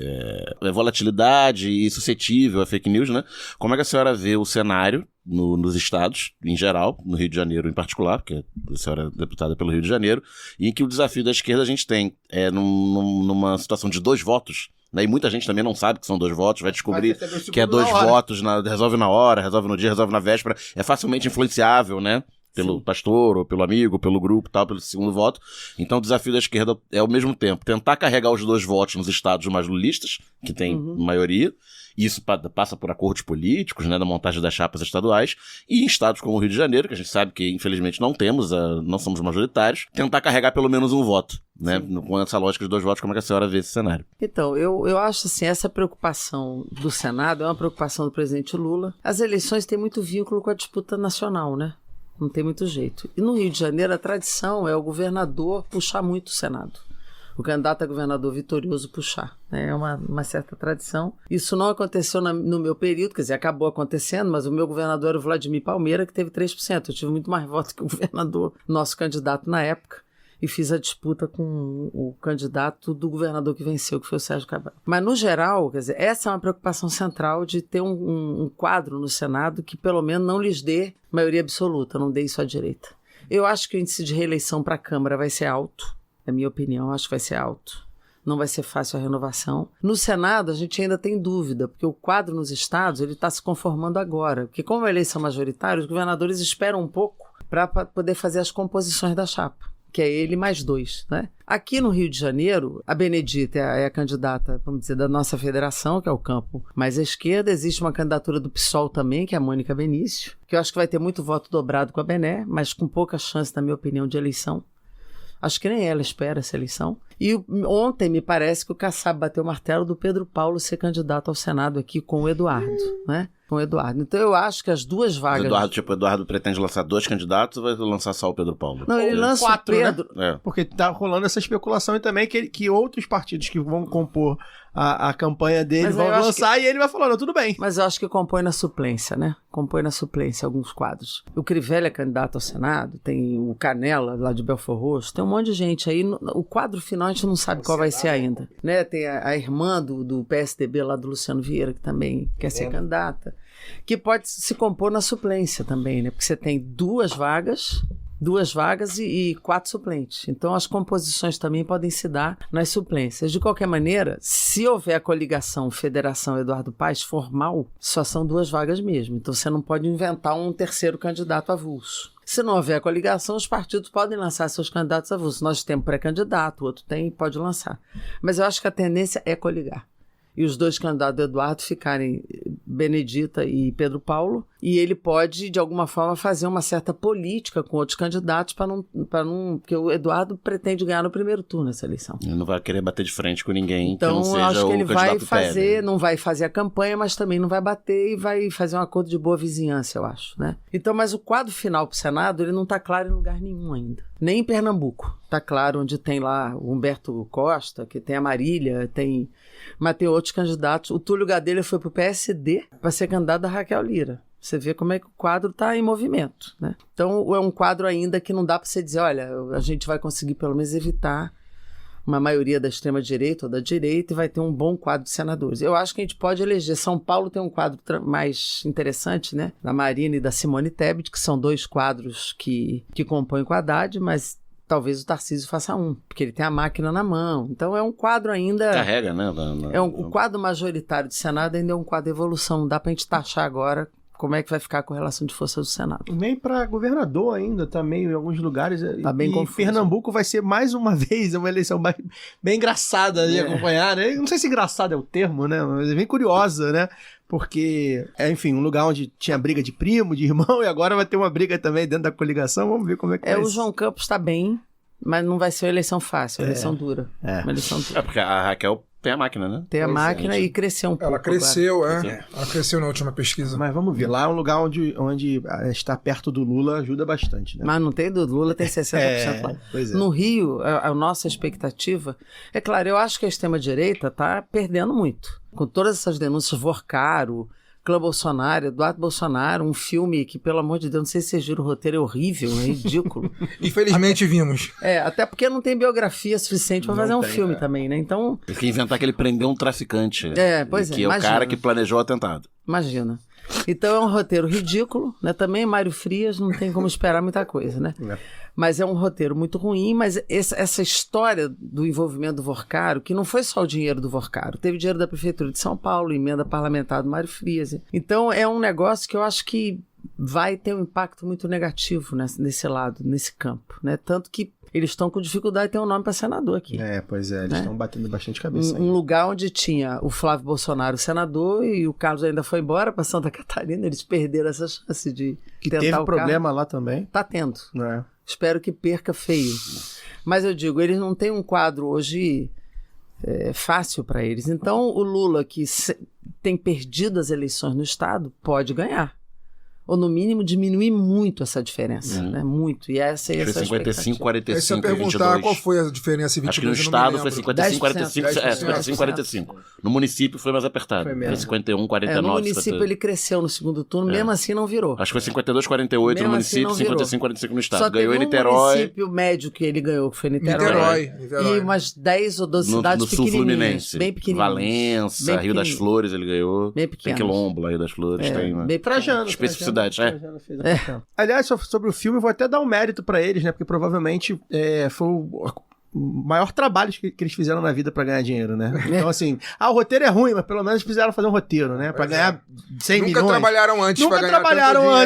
volatilidade e suscetível a fake news, né? Como é que a senhora vê o cenário nos estados, em geral, no Rio de Janeiro em particular, porque a senhora é deputada pelo Rio de Janeiro, e em que o desafio da esquerda a gente tem numa situação de 2 votos, né, e muita gente também não sabe que são 2 votos, vai descobrir que é 2 votos, resolve na hora, resolve no dia, resolve na véspera, é facilmente influenciável, né? Pelo pastor, ou pelo amigo, pelo grupo, tal, pelo segundo voto. Então o desafio da esquerda é, ao mesmo tempo, tentar carregar os 2 votos nos estados mais lulistas, que tem maioria, e isso passa por acordos políticos, né, da montagem das chapas estaduais, e em estados como o Rio de Janeiro, que a gente sabe que infelizmente não somos majoritários, tentar carregar pelo menos um voto, né, com essa lógica de 2 votos. Como é que a senhora vê esse cenário? Então, eu acho assim, essa preocupação do Senado é uma preocupação do presidente Lula. As eleições têm muito vínculo com a disputa nacional, né? Não tem muito jeito. E no Rio de Janeiro, a tradição é o governador puxar muito o Senado. O candidato a governador vitorioso puxar. Né? É uma certa tradição. Isso não aconteceu no meu período, quer dizer, acabou acontecendo, mas o meu governador era o Vladimir Palmeira, que teve 3%. Eu tive muito mais votos que o governador, nosso candidato na época. E fiz a disputa com o candidato do governador que venceu, que foi o Sérgio Cabral. Mas, no geral, quer dizer, essa é uma preocupação central de ter um quadro no Senado que, pelo menos, não lhes dê maioria absoluta, não dê isso à direita. Eu acho que o índice de reeleição para a Câmara vai ser alto, é a minha opinião, acho que vai ser alto. não vai ser fácil a renovação. No Senado, a gente ainda tem dúvida, porque o quadro nos estados ele está se conformando agora. Porque como é eleição majoritária, os governadores esperam um pouco para poder fazer as composições da chapa, que é ele mais 2, né? Aqui no Rio de Janeiro, a Benedita é a candidata, vamos dizer, da nossa federação, que é o campo mais à esquerda. Existe uma candidatura do PSOL também, que é a Mônica Benício, que eu acho que vai ter muito voto dobrado com a Bené, mas com pouca chance, na minha opinião, de eleição. Acho que nem ela espera essa eleição. E ontem me parece que o Kassab bateu o martelo do Pedro Paulo ser candidato ao Senado aqui com o Eduardo, né? Com o Eduardo. Então eu acho que as duas vagas... O Eduardo pretende lançar 2 candidatos ou vai lançar só o Pedro Paulo? Não, ele lança 4, o Pedro... né? Porque tá rolando essa especulação e também que outros partidos que vão compor a campanha dele vão lançar e ele vai falando, tudo bem. Mas eu acho que compõe na suplência, né? Compõe na suplência alguns quadros. O Crivella é candidato ao Senado, tem o Canela lá de Belford Roxo, tem um monte de gente aí. O quadro final a gente não sabe qual vai ser ainda. Né? Tem a irmã do PSDB lá do Luciano Vieira, que também quer ser candidata, que pode se compor na suplência também, né? Porque você tem 2 vagas e 4 suplentes. Então as composições também podem se dar nas suplências. De qualquer maneira, se houver a coligação Federação Eduardo Paes formal, só são 2 vagas mesmo. Então você não pode inventar um terceiro candidato avulso. Se não houver coligação, os partidos podem lançar seus candidatos avulsos. Nós temos pré-candidato, o outro tem, pode lançar. Mas eu acho que a tendência é coligar. E os 2 candidatos do Eduardo ficarem Benedita e Pedro Paulo, e ele pode, de alguma forma, fazer uma certa política com outros candidatos para não... Porque o Eduardo pretende ganhar no primeiro turno essa eleição. Ele não vai querer bater de frente com ninguém então, que não seja o candidato. Então, acho que ele vai fazer, não vai fazer a campanha, mas também não vai bater e vai fazer um acordo de boa vizinhança, eu acho, né? Então, mas o quadro final para o Senado, ele não está claro em lugar nenhum ainda. Nem em Pernambuco. Está claro onde tem lá o Humberto Costa, que tem a Marília, mas tem outros candidatos. O Túlio Gadelha foi para o PSD para ser candidato da Raquel Lira. Você vê como é que o quadro está em movimento, né? Então é um quadro ainda que não dá para você dizer, olha, a gente vai conseguir pelo menos evitar uma maioria da extrema-direita ou da direita e vai ter um bom quadro de senadores. Eu acho que a gente pode eleger. São Paulo tem um quadro mais interessante, né? Da Marina e da Simone Tebet, que são 2 quadros que compõem com a Haddad, mas talvez o Tarcísio faça um, porque ele tem a máquina na mão. Então é um quadro ainda... Carrega, né? O quadro majoritário do Senado ainda é um quadro de evolução. Não dá pra gente taxar agora como é que vai ficar a correlação de força do Senado. Nem para governador ainda, tá meio em alguns lugares. Tá bem confuso. Pernambuco vai ser mais uma vez uma eleição bem engraçada de acompanhar, né? Não sei se engraçado é o termo, né? Mas é bem curiosa, né? Porque, enfim, um lugar onde tinha briga de primo, de irmão, e agora vai ter uma briga também dentro da coligação. Vamos ver como é que vai ser. O João Campos tá bem, mas não vai ser uma eleição fácil, uma eleição dura. Uma eleição dura. Porque a Raquel tem a máquina, né? Tem a máquina e cresceu um pouco. Ela cresceu, Ela cresceu na última pesquisa. Mas vamos ver, lá é um lugar onde estar perto do Lula ajuda bastante, né? Mas não tem do Lula, tem 60% lá. Pois é. No Rio, a nossa expectativa... É claro, eu acho que a extrema-direita está perdendo muito. Com todas essas denúncias, Vorcaro, Clã Bolsonaro, Eduardo Bolsonaro, um filme que, pelo amor de Deus, não sei se vocês viram, o roteiro é horrível, é ridículo. Infelizmente vimos. Até porque não tem biografia suficiente para fazer um filme também, né? Então... Tem que inventar que ele prendeu um traficante. Pois é. Que é o cara que planejou o atentado. Imagina. Então é um roteiro ridículo, né? Também Mário Frias, não tem como esperar muita coisa, né? Mas é um roteiro muito ruim, mas essa história do envolvimento do Vorcaro, que não foi só o dinheiro do Vorcaro, teve dinheiro da Prefeitura de São Paulo, emenda parlamentar do Mário Frias. Então é um negócio que eu acho que vai ter um impacto muito negativo nesse lado, nesse campo, né? Tanto que eles estão com dificuldade de ter um nome para senador aqui. Pois é, eles estão batendo bastante cabeça. Um lugar onde tinha o Flávio Bolsonaro senador e o Carlos ainda foi embora para Santa Catarina, eles perderam essa chance de que tentar teve problema lá também. Tá tendo. Espero que perca feio. Mas eu digo, eles não têm um quadro hoje fácil para eles. Então o Lula, que tem perdido as eleições no estado, pode ganhar. Ou, no mínimo, diminuir muito essa diferença, né? Muito. E essa é essa 55, 45 Aí você ia perguntar qual foi a diferença em 22. Acho que no estado foi 55, 45. 55, 45. No município foi mais apertado. Foi 51, 49. No município ele cresceu no segundo turno, mesmo assim não virou. Acho que foi 52, 48 mesmo no município, assim 55, 45 no estado. Só ganhou em Niterói. O município médio que ele ganhou, que foi Niterói. E umas 10 ou 12 cidades pequenininhas. No sul Fluminense. Bem pequenininhas. Valença, Rio das Flores ele ganhou. Bem pequeno. Tem Quilombo lá, Rio das Flores. Tem especificidade. Aliás, sobre o filme, eu vou até dar um mérito pra eles, né? Porque provavelmente foi maior trabalho que eles fizeram na vida pra ganhar dinheiro, né? Então, assim, o roteiro é ruim, mas pelo menos precisaram fazer um roteiro, né? Pra ganhar 100 milhões. Nunca trabalharam antes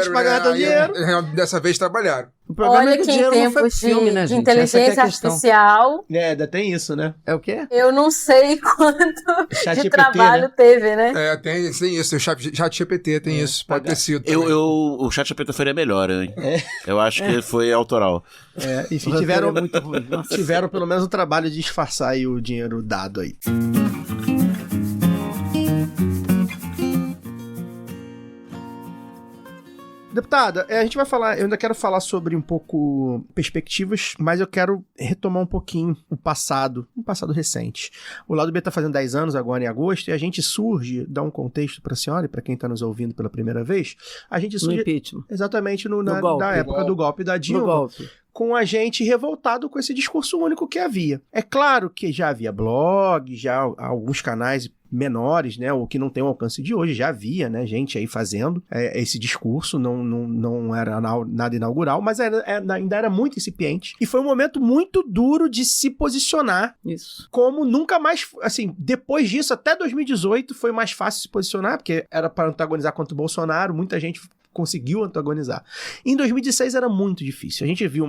pra ganhar tanto dinheiro. Dessa vez trabalharam. O problema Olha é que que o em dinheiro não foi tempos pro filme, né, de gente? inteligência artificial, ainda tem isso, né? É o quê? eu não sei quanto de ChatGPT, trabalho né? teve, né? Tem isso. O ChatGPT tem isso. Pode ter sido. O ChatGPT faria melhor, hein? Eu acho que foi autoral. Enfim, O roteiro tiveram, é muito ruim. Nossa. tiveram pelo menos o trabalho de disfarçar aí o dinheiro dado aí. Deputada, a gente vai falar, eu ainda quero falar sobre um pouco perspectivas, mas eu quero retomar um pouquinho um passado recente. O Lado B tá fazendo 10 anos agora em agosto, e a gente surge, dá um contexto pra senhora e pra quem tá nos ouvindo pela primeira vez, a gente surge No impeachment. exatamente golpe. na época do golpe da Dilma. No golpe. Com a gente revoltado com esse discurso único que havia. É claro que já havia blog, já alguns canais menores, né, ou que não tem o alcance de hoje, já havia, né, gente aí fazendo esse discurso, não era nada inaugural, mas ainda era muito incipiente, e foi um momento muito duro de se posicionar. Isso. Como nunca mais, assim, depois disso, até 2018, foi mais fácil se posicionar, porque era para antagonizar contra o Bolsonaro, muita gente conseguiu antagonizar. Em 2016 era muito difícil, a gente viu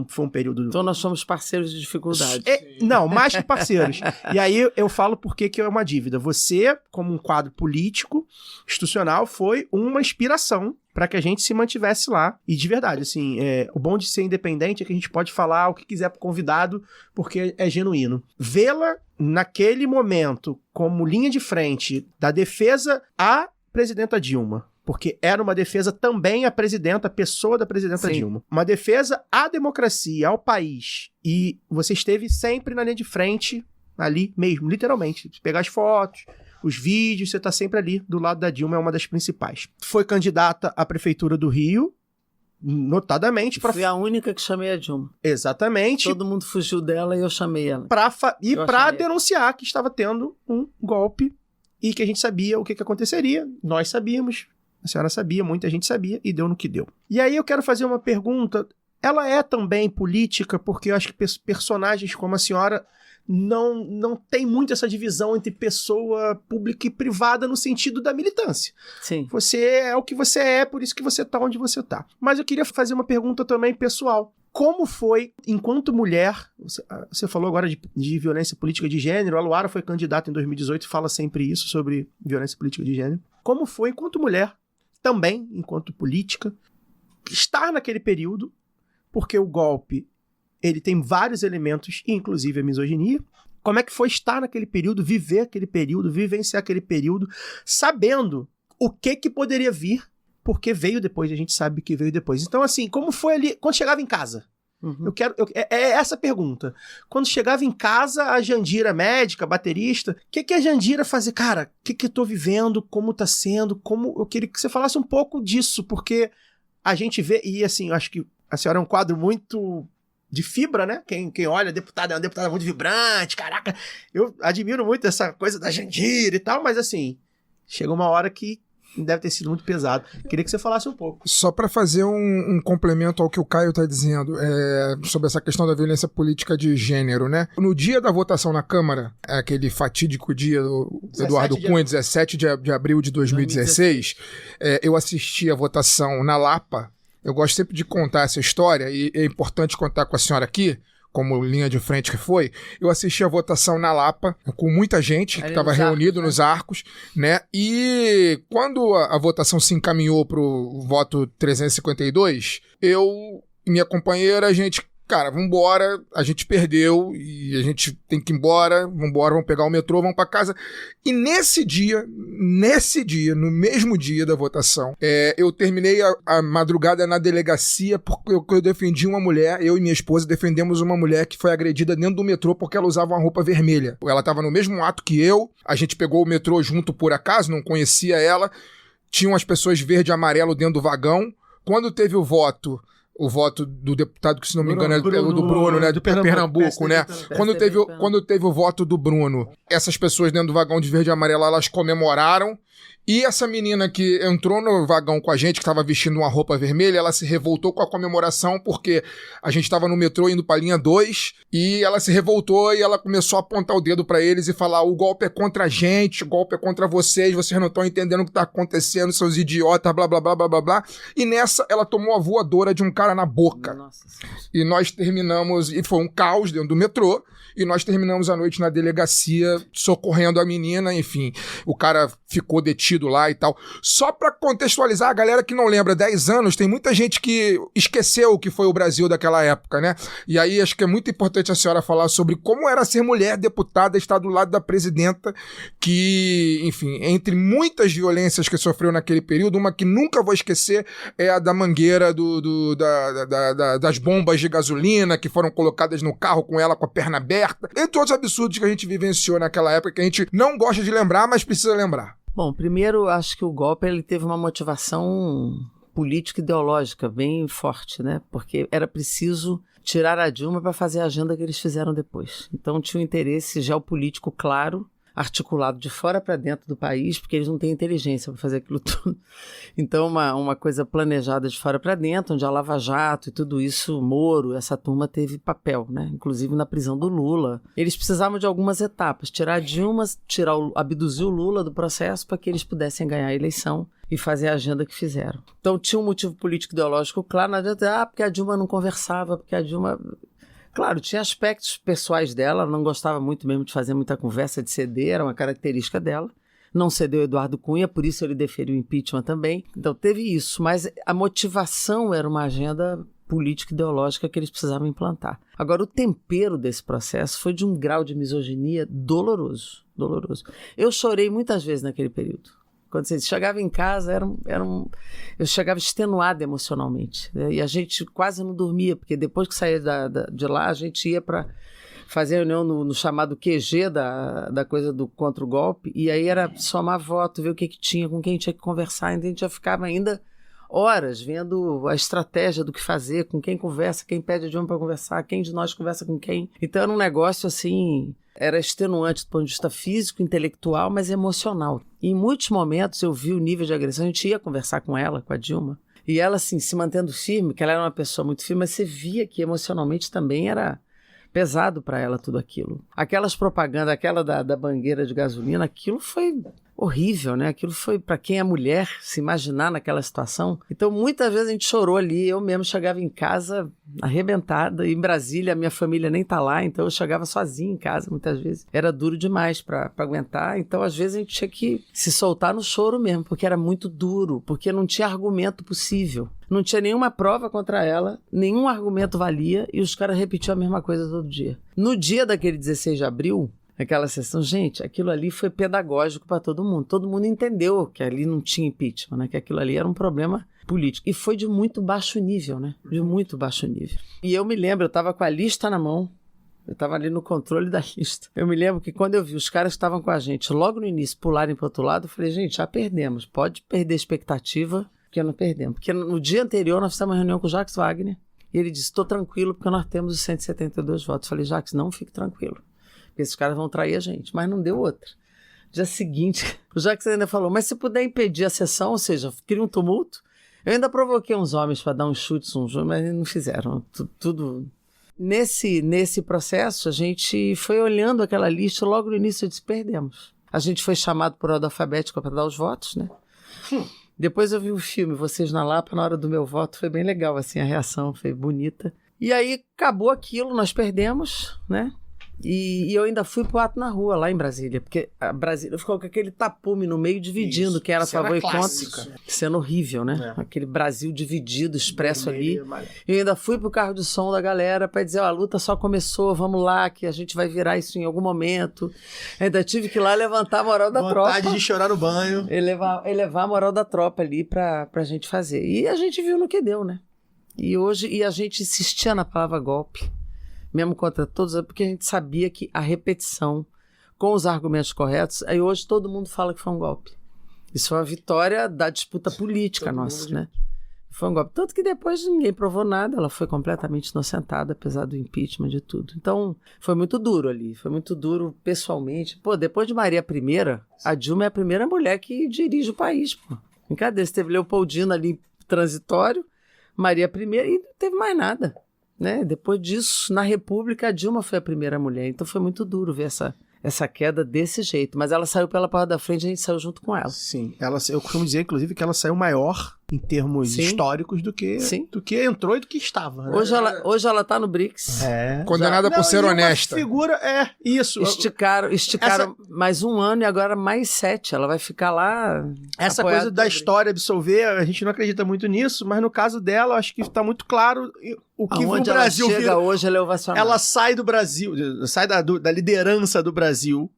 foi um período... Então nós somos parceiros de dificuldade. Não, mais que parceiros. E aí eu falo porque que é uma dívida. Você, como um quadro político, institucional, foi uma inspiração para que a gente se mantivesse lá. E de verdade, assim, o bom de ser independente é que a gente pode falar o que quiser pro convidado, porque é genuíno. Vê-la naquele momento como linha de frente da defesa à presidenta Dilma, porque era uma defesa também à presidenta, a pessoa da presidenta Sim. Dilma. Uma defesa à democracia, ao país. E você esteve sempre na linha de frente, ali mesmo, literalmente. Pegar as fotos, os vídeos, você está sempre ali do lado da Dilma, é uma das principais. Foi candidata à Prefeitura do Rio, notadamente... Fui a única que chamei a Dilma. Exatamente. Todo mundo fugiu dela e eu chamei ela. Para denunciar que estava tendo um golpe e que a gente sabia o que aconteceria. Nós sabíamos. A senhora sabia, muita gente sabia, e deu no que deu. E aí eu quero fazer uma pergunta. Ela é também política, porque eu acho que personagens como a senhora não tem muito essa divisão entre pessoa pública e privada no sentido da militância. Sim. Você é o que você é, por isso que você tá onde você tá. Mas eu queria fazer uma pergunta também pessoal. Como foi, enquanto mulher, você falou agora de violência política de gênero, a Luara foi candidata em 2018 e fala sempre isso sobre violência política de gênero. Como foi, enquanto mulher, também, enquanto política, estar naquele período, porque o golpe, ele tem vários elementos, inclusive a misoginia. Como é que foi estar naquele período, viver aquele período, vivenciar aquele período, sabendo o que poderia vir, porque veio depois, a gente sabe que veio depois. Então, assim, como foi ali, quando chegava em casa? Uhum. É essa a pergunta. Quando chegava em casa, a Jandira médica, baterista, o que a Jandira fazia? Cara, o que eu tô vivendo? Como tá sendo? Eu queria que você falasse um pouco disso, porque a gente vê, e assim, eu acho que a senhora é um quadro muito de fibra, né? Quem olha, é uma deputada muito vibrante, caraca. Eu admiro muito essa coisa da Jandira e tal, mas assim, chega uma hora que deve ter sido muito pesado. Queria que você falasse um pouco. Só para fazer um complemento ao que o Caio está dizendo sobre essa questão da violência política de gênero, né? No dia da votação na Câmara, aquele fatídico dia do Eduardo Cunha, 17 de abril de 2016, eu assisti a votação na Lapa. Eu gosto sempre de contar essa história, e é importante contar com a senhora aqui, como linha de frente que foi. Eu assisti a votação na Lapa, com muita gente que estava reunido nos arcos, né? E quando a votação se encaminhou para o voto 352, eu e minha companheira, a gente, cara, vambora, a gente perdeu e a gente tem que ir embora, vamos pegar o metrô, vamos para casa. E nesse dia, no mesmo dia da votação, eu terminei a madrugada na delegacia porque eu defendi uma mulher, eu e minha esposa defendemos uma mulher que foi agredida dentro do metrô porque ela usava uma roupa vermelha. Ela estava no mesmo ato que eu, a gente pegou o metrô junto por acaso, não conhecia ela, tinham as pessoas verde e amarelo dentro do vagão. Quando teve o voto do deputado, que se não me engano é do Bruno, né? Do Pernambuco, né? Quando teve o voto do Bruno, essas pessoas dentro do vagão de verde e amarelo, elas comemoraram, E essa menina que entrou no vagão com a gente, que estava vestindo uma roupa vermelha, ela se revoltou com a comemoração porque a gente estava no metrô indo para a linha 2 e ela se revoltou e ela começou a apontar o dedo para eles e falar: o golpe é contra a gente, o golpe é contra vocês não estão entendendo o que está acontecendo, seus idiotas, blá, blá, blá, blá, blá, blá. E nessa, ela tomou a voadora de um cara na boca. Nossa. E nós terminamos, e foi um caos dentro do metrô, e nós terminamos a noite na delegacia socorrendo a menina, enfim, o cara ficou detido lá e tal. Só pra contextualizar, a galera que não lembra, 10 anos, tem muita gente que esqueceu o que foi o Brasil daquela época, né? E aí acho que é muito importante a senhora falar sobre como era ser mulher deputada, estar do lado da presidenta, que, enfim, entre muitas violências que sofreu naquele período, uma que nunca vou esquecer é a da mangueira das bombas de gasolina que foram colocadas no carro com ela com a perna aberta, entre outros absurdos que a gente vivenciou naquela época que a gente não gosta de lembrar, mas precisa lembrar. Bom, primeiro, acho que o golpe ele teve uma motivação política e ideológica bem forte, né? Porque era preciso tirar a Dilma para fazer a agenda que eles fizeram depois. Então tinha um interesse geopolítico claro, articulado de fora para dentro do país, porque eles não têm inteligência para fazer aquilo tudo. Então uma coisa planejada de fora para dentro, onde a Lava Jato e tudo isso, Moro, essa turma teve papel, né? Inclusive na prisão do Lula. Eles precisavam de algumas etapas, tirar a Dilma, abduzir o Lula do processo para que eles pudessem ganhar a eleição e fazer a agenda que fizeram. Então tinha um motivo político ideológico claro, não adianta, porque a Dilma não conversava, porque a Dilma... Claro, tinha aspectos pessoais dela, ela não gostava muito mesmo de fazer muita conversa, de ceder, era uma característica dela. Não cedeu Eduardo Cunha, por isso ele deferiu o impeachment também. Então teve isso, mas a motivação era uma agenda política ideológica que eles precisavam implantar. Agora, o tempero desse processo foi de um grau de misoginia doloroso. Eu chorei muitas vezes naquele período. Quando você chegava em casa, eu chegava extenuada emocionalmente. E a gente quase não dormia, porque depois que saía de lá, a gente ia para fazer reunião no chamado QG da coisa do contra o golpe, e aí era somar voto, ver o que tinha, com quem tinha que conversar, então a gente já ficava ainda horas vendo a estratégia do que fazer, com quem conversa, quem pede a Dilma para conversar, quem de nós conversa com quem. Então era um negócio assim... Era extenuante do ponto de vista físico, intelectual, mas emocional. E em muitos momentos eu vi o nível de agressão, a gente ia conversar com ela, com a Dilma, e ela assim, se mantendo firme, que ela era uma pessoa muito firme, mas você via que emocionalmente também era pesado para ela tudo aquilo. Aquelas propagandas, aquela da bangueira de gasolina, aquilo foi horrível, né? Aquilo foi para quem é mulher se imaginar naquela situação. Então muitas vezes a gente chorou ali, eu mesmo chegava em casa arrebentada, e em Brasília a minha família nem tá lá, então eu chegava sozinha em casa muitas vezes. Era duro demais para aguentar, então às vezes a gente tinha que se soltar no choro mesmo, porque era muito duro, porque não tinha argumento possível. Não tinha nenhuma prova contra ela, nenhum argumento valia, e os caras repetiam a mesma coisa todo dia. No dia daquele 16 de abril, aquela sessão, gente, aquilo ali foi pedagógico para todo mundo entendeu que ali não tinha impeachment, né? Que aquilo ali era um problema político, e foi de muito baixo nível, né? De muito baixo nível. E eu me lembro, eu estava com a lista na mão, eu estava ali no controle da lista. Eu me lembro que quando eu vi os caras que estavam com a gente logo no início pularem para o outro lado, eu falei, gente, já perdemos, pode perder a expectativa, porque não perdemos. Porque no dia anterior nós fizemos uma reunião com o Jacques Wagner, e ele disse, estou tranquilo porque nós temos os 172 votos. Eu falei, Jacques, não fique tranquilo, porque esses caras vão trair a gente. Mas não deu outra. Dia seguinte, o Jacques ainda falou, mas se puder impedir a sessão, ou seja, cria um tumulto. Eu ainda provoquei uns homens para dar uns chutes, mas não fizeram. Tudo. Nesse processo, a gente foi olhando aquela lista, logo no início eu disse, perdemos. A gente foi chamado por ordem alfabética para dar os votos, né? Depois eu vi o filme Vocês na Lapa, na hora do meu voto, foi bem legal, assim, a reação foi bonita. E aí acabou aquilo, nós perdemos, né? E eu ainda fui pro ato na rua, lá em Brasília, porque a Brasília ficou com aquele tapume no meio, dividindo quem era a favor e contra. Sendo horrível, né? É. Aquele Brasil dividido, expresso ali. Eu ainda fui pro carro de som da galera para dizer, ó, a luta só começou, vamos lá, que a gente vai virar isso em algum momento. Ainda tive que ir lá levantar a moral da tropa. Vontade de chorar no banho. Elevar a moral da tropa ali pra gente fazer. E a gente viu no que deu, né? E a gente insistia na palavra golpe, mesmo contra todos, porque a gente sabia que a repetição com os argumentos corretos, aí hoje todo mundo fala que foi um golpe. Isso é uma vitória da disputa política nossa, né? Foi um golpe. Tanto que depois ninguém provou nada, ela foi completamente inocentada, apesar do impeachment de tudo. Então, foi muito duro ali, foi muito duro pessoalmente. Pô, depois de Maria I, a Dilma é a primeira mulher que dirige o país, pô. Brincadeira, você teve Leopoldina ali transitório, Maria I e não teve mais nada, né? Depois disso, na República, a Dilma foi a primeira mulher. Então foi muito duro ver essa queda desse jeito. Mas ela saiu pela porta da frente e a gente saiu junto com ela. Sim, eu costumo dizer, inclusive, que ela saiu maior em termos históricos do que entrou e do que estava. Né? Hoje ela tá no BRICS. Condenada por ser honesta. Figura, isso. Esticaram mais 1 ano e agora mais 7. Ela vai ficar lá. Essa coisa da história absolver, a gente não acredita muito nisso, mas no caso dela, acho que está muito claro o que o Brasil ela chega hoje, ela é ovacionada. Ela sai do Brasil, sai da liderança do Brasil,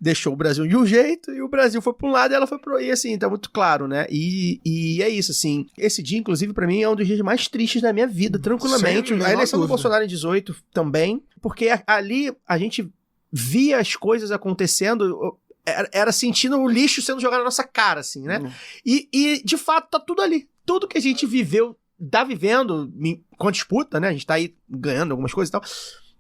deixou o Brasil de um jeito e o Brasil foi para um lado e ela foi pro outro. E assim, tá muito claro, né? E é isso, assim. Esse dia, inclusive, para mim é um dos dias mais tristes da minha vida, tranquilamente. A eleição do Bolsonaro em 18 também, porque ali a gente via as coisas acontecendo, era sentindo o lixo sendo jogado na nossa cara, assim, né? E de fato, tá tudo ali. Tudo que a gente viveu, tá vivendo com disputa, né? A gente tá aí ganhando algumas coisas e tal.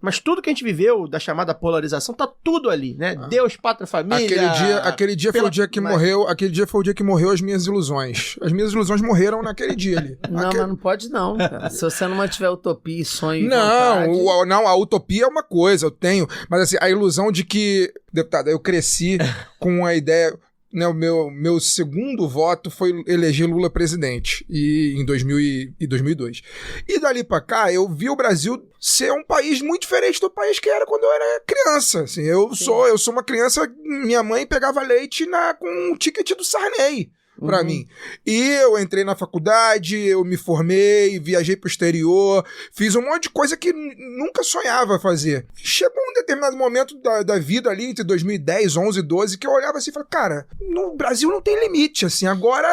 Mas tudo que a gente viveu da chamada polarização tá tudo ali, né? Deus, pátria, família. Aquele dia foi o dia que morreu. Aquele dia foi o dia que morreu as minhas ilusões. As minhas ilusões morreram naquele dia ali. Não, mas não pode não, cara. Se você não mantiver utopia e sonho não, a utopia é uma coisa, eu tenho. Mas assim, a ilusão de que, deputada, eu cresci com a ideia. Né, o meu segundo voto foi eleger Lula presidente em 2002. E dali pra cá, eu vi o Brasil ser um país muito diferente do país que era quando eu era criança. Assim, eu sou uma criança, minha mãe pegava leite com um ticket do Sarney pra mim. E eu entrei na faculdade, eu me formei, viajei pro exterior, fiz um monte de coisa que nunca sonhava fazer. Chegou um determinado momento da vida ali, entre 2010, 11, 12, que eu olhava assim e falava, cara, no Brasil não tem limite, assim, agora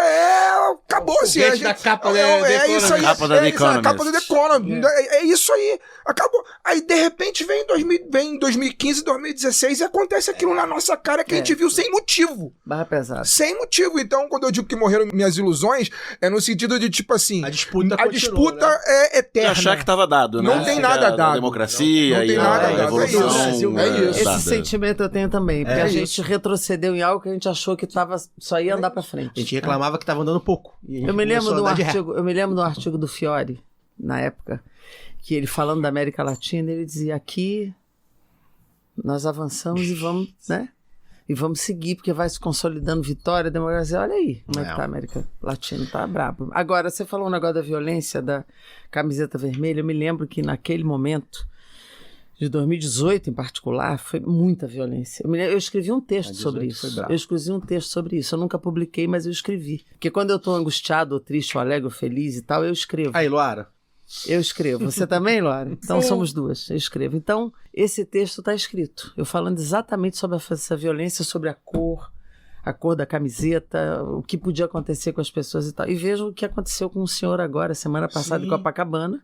acabou, assim. É isso aí. Capa da The Economist. Capa da The Economist. É isso aí. Acabou. Aí, de repente, vem em 2015, 2016 e acontece aquilo na nossa cara que a gente viu sem motivo. Barra pesada. Sem motivo. Então, quando eu digo que morreram minhas ilusões, é no sentido de, tipo assim, a disputa né? É eterna. De achar que tava dado, né? Não tem nada dado. Democracia não tem nada a revolução. É isso. Esse sentimento eu tenho também, porque a gente retrocedeu em algo que a gente achou que só ia andar pra frente. A gente reclamava que tava andando pouco. Eu me lembro do artigo do Fiore, na época, que ele falando da América Latina, ele dizia, aqui nós avançamos e vamos, né? E vamos seguir, porque vai se consolidando vitória, democracia. Olha aí como é que tá a América Latina, tá brabo. Agora, você falou um negócio da violência, da camiseta vermelha. Eu me lembro que naquele momento, de 2018 em particular, foi muita violência. Eu escrevi um texto sobre isso. Eu nunca publiquei, mas eu escrevi. Porque quando eu tô angustiado, ou triste, ou alegre, ou feliz e tal, eu escrevo. Aí, Luara. Eu escrevo. Você também, Laura? Então somos duas. Eu escrevo. Então, esse texto está escrito. Eu falando exatamente sobre essa violência, sobre a cor da camiseta, o que podia acontecer com as pessoas e tal. E vejo o que aconteceu com o senhor agora, semana passada, em Copacabana.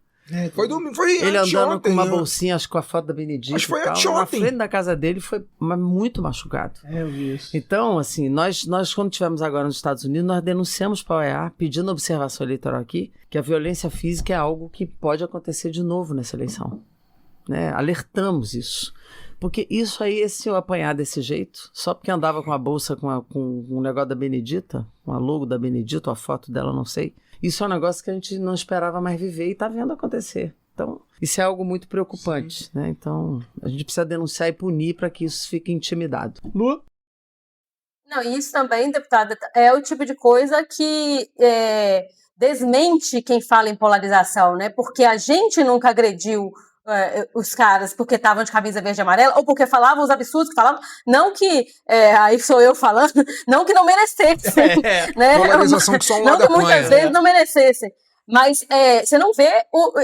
Foi ele andando com uma bolsinha, acho que com a foto da Benedita e tal, na frente da casa dele, foi muito machucado. Eu vi isso. Então, assim, nós quando estivemos agora nos Estados Unidos, nós denunciamos para a OEA, pedindo observação eleitoral aqui, que a violência física é algo que pode acontecer de novo nessa eleição. Né? Alertamos isso. Porque isso aí, se eu apanhar desse jeito, só porque andava com a bolsa com um negócio da Benedita, com a logo da Benedita, ou a foto dela, não sei, isso é um negócio que a gente não esperava mais viver e tá vendo acontecer. Então, isso é algo muito preocupante, né? Então, a gente precisa denunciar e punir para que isso fique intimidado. Lu? Não, isso também, deputada, é o tipo de coisa que desmente quem fala em polarização, né? Porque a gente nunca agrediu os caras porque estavam de camisa verde e amarela, ou porque falavam os absurdos que falavam, não que, aí sou eu falando, não que não merecessem, né? Polarização que só um não lado que muitas vezes não merecessem. Mas você não vê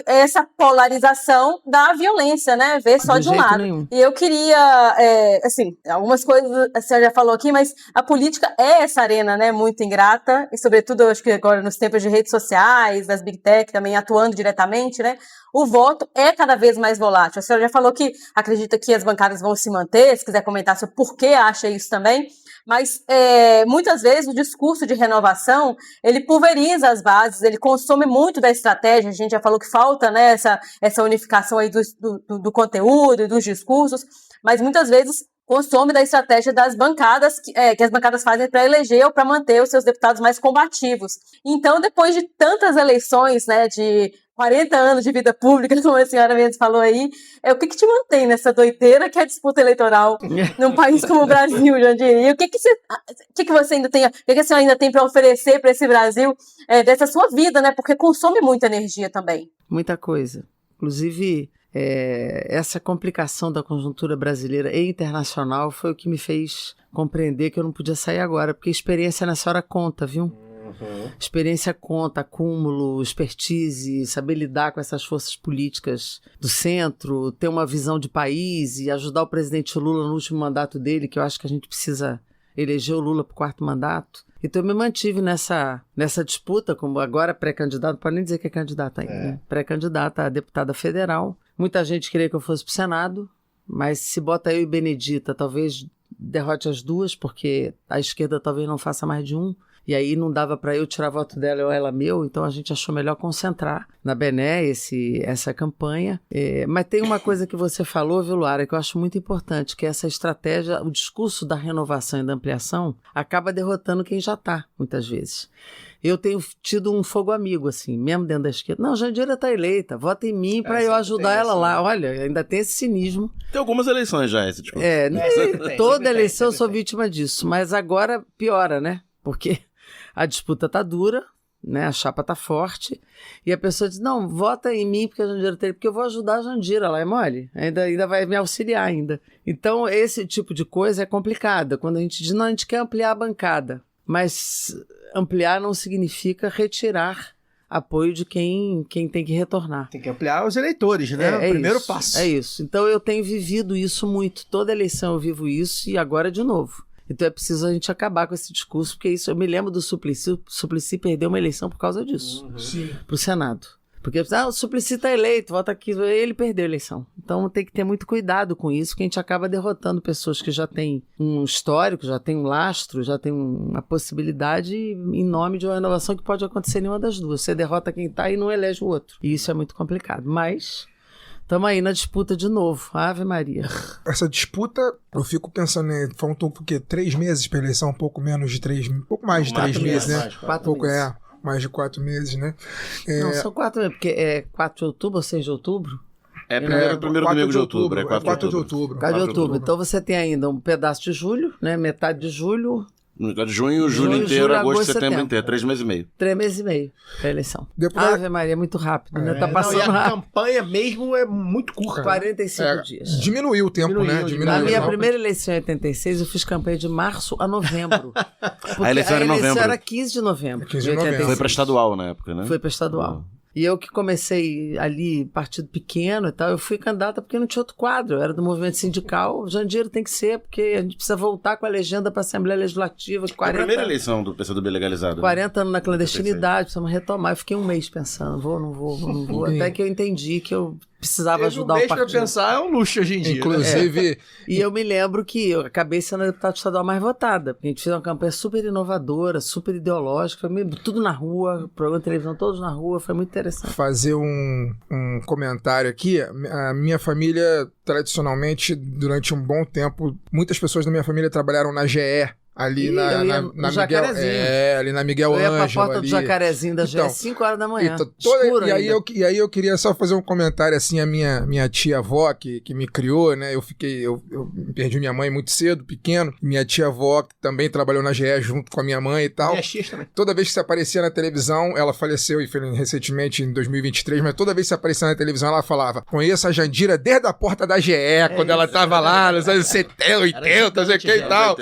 essa polarização da violência, né? Vê só de um lado. Nenhum. E eu queria, assim, algumas coisas a senhora já falou aqui, mas a política é essa arena, né? Muito ingrata, e sobretudo, eu acho que agora nos tempos de redes sociais, das Big Tech também atuando diretamente, né? O voto é cada vez mais volátil. A senhora já falou que acredita que as bancadas vão se manter, se quiser comentar sobre por que acha isso também. Mas muitas vezes o discurso de renovação, ele pulveriza as bases, ele consome muito da estratégia, a gente já falou que falta, né, essa unificação aí do conteúdo e dos discursos, mas muitas vezes consome da estratégia das bancadas, que as bancadas fazem para eleger ou para manter os seus deputados mais combativos. Então, depois de tantas eleições, né, de 40 anos de vida pública, como a senhora mesmo falou aí, o que te mantém nessa doideira que é a disputa eleitoral num país como o Brasil, Jandir? E o que você ainda tem, o que a senhora ainda tem para oferecer para esse Brasil dessa sua vida, né? Porque consome muita energia também. Muita coisa. Inclusive, essa complicação da conjuntura brasileira e internacional foi o que me fez compreender que eu não podia sair agora, porque experiência nessa hora conta, viu? Experiência conta, acúmulo, expertise, saber lidar com essas forças políticas do centro, ter uma visão de país e ajudar o presidente Lula no último mandato dele, que eu acho que a gente precisa eleger o Lula para o 4º mandato. Então eu me mantive nessa disputa, como agora pré-candidato, não pode nem dizer que é candidata ainda, né? Pré-candidata a deputada federal. Muita gente queria que eu fosse para o Senado, mas se bota eu e Benedita, talvez derrote as duas, porque a esquerda talvez não faça mais de um. E aí não dava para eu tirar voto dela ou ela meu, então a gente achou melhor concentrar na Bené essa campanha. Mas tem uma coisa que você falou, viu, Luara, que eu acho muito importante, que essa estratégia, o discurso da renovação e da ampliação, acaba derrotando quem já está, muitas vezes. Eu tenho tido um fogo amigo, assim, mesmo dentro da esquerda. Não, Jandira está eleita, vota em mim para eu ajudar ela lá. Olha, ainda tem esse cinismo. Tem algumas eleições já esse discurso. Toda eleição eu sou vítima disso, mas agora piora, né? Porque a disputa tá dura, né? A chapa tá forte, e a pessoa diz, não, vota em mim porque a Jandira tem, porque eu vou ajudar a Jandira lá, é mole, ainda vai me auxiliar ainda. Então esse tipo de coisa é complicada, quando a gente diz, não, a gente quer ampliar a bancada, mas ampliar não significa retirar apoio de quem tem que retornar. Tem que ampliar os eleitores, né? O primeiro passo. É isso, então eu tenho vivido isso muito, toda eleição eu vivo isso, e agora de novo. Então é preciso a gente acabar com esse discurso, porque isso, eu me lembro do Suplicy. O Suplicy perdeu uma eleição por causa disso, para o Senado. Porque o Suplicy está eleito, vota aqui, ele perdeu a eleição. Então tem que ter muito cuidado com isso, que a gente acaba derrotando pessoas que já têm um histórico, já têm um lastro, já têm uma possibilidade em nome de uma renovação que pode acontecer em nenhuma das duas. Você derrota quem está e não elege o outro. E isso é muito complicado. Mas estamos aí na disputa de novo. Ave Maria. Essa disputa, eu fico pensando, faltam o quê? 3 meses para eleição, um pouco menos de 3 meses, um pouco mais de 3 meses, né? 4 meses. Mais de 4 meses, né? Não, são 4 meses, porque é 4 de outubro ou 6 de outubro? Primeiro domingo de outubro. 4 de outubro. 4 de outubro. Então você tem ainda um pedaço de julho, né? Metade de julho. De junho, julho inteiro, agosto, setembro inteiro. 3 meses e meio. 3 meses e meio para a eleição. Ave Maria, é muito rápido, né? Tá passando rápido. A campanha mesmo é muito curta. 45 dias. Diminuiu o tempo, né? Na minha primeira eleição em 86, eu fiz campanha de março a novembro. A eleição era em novembro. A eleição era 15 de novembro. 15 de novembro. Foi para estadual na época, né? Foi para estadual. E eu que comecei ali, partido pequeno e tal, eu fui candidata porque não tinha outro quadro, eu era do movimento sindical, Jandira tem que ser, porque a gente precisa voltar com a legenda para a Assembleia Legislativa. 40, a primeira eleição do PCdoB legalizado. 40 anos na clandestinidade, precisamos retomar. Eu fiquei um mês pensando, vou, não vou, até que eu entendi que eu precisava ajudar o partido. Pra pensar é um luxo hoje em dia. Inclusive. E eu me lembro que eu acabei sendo a deputada estadual mais votada, porque a gente fez uma campanha super inovadora, super ideológica, foi tudo na rua, programa de televisão todos na rua, foi muito interessante. Fazer um comentário aqui. A minha família, tradicionalmente, durante um bom tempo, muitas pessoas da minha família trabalharam na GE. Ali na Miguel, ali na Miguel Ângelo. Eu ia pra porta do Jacarezinho da GE, 5 horas da manhã. E aí eu queria só fazer um comentário assim, a minha tia-avó que me criou, né? Eu perdi minha mãe muito cedo, pequeno. Minha tia-avó que também trabalhou na GE junto com a minha mãe e tal. Toda vez que se aparecia na televisão, ela faleceu recentemente em 2023, mas toda vez que se aparecia na televisão, ela falava: conheço a Jandira desde a porta da GE, quando ela tava lá nos anos 70, 80, não sei o que e tal.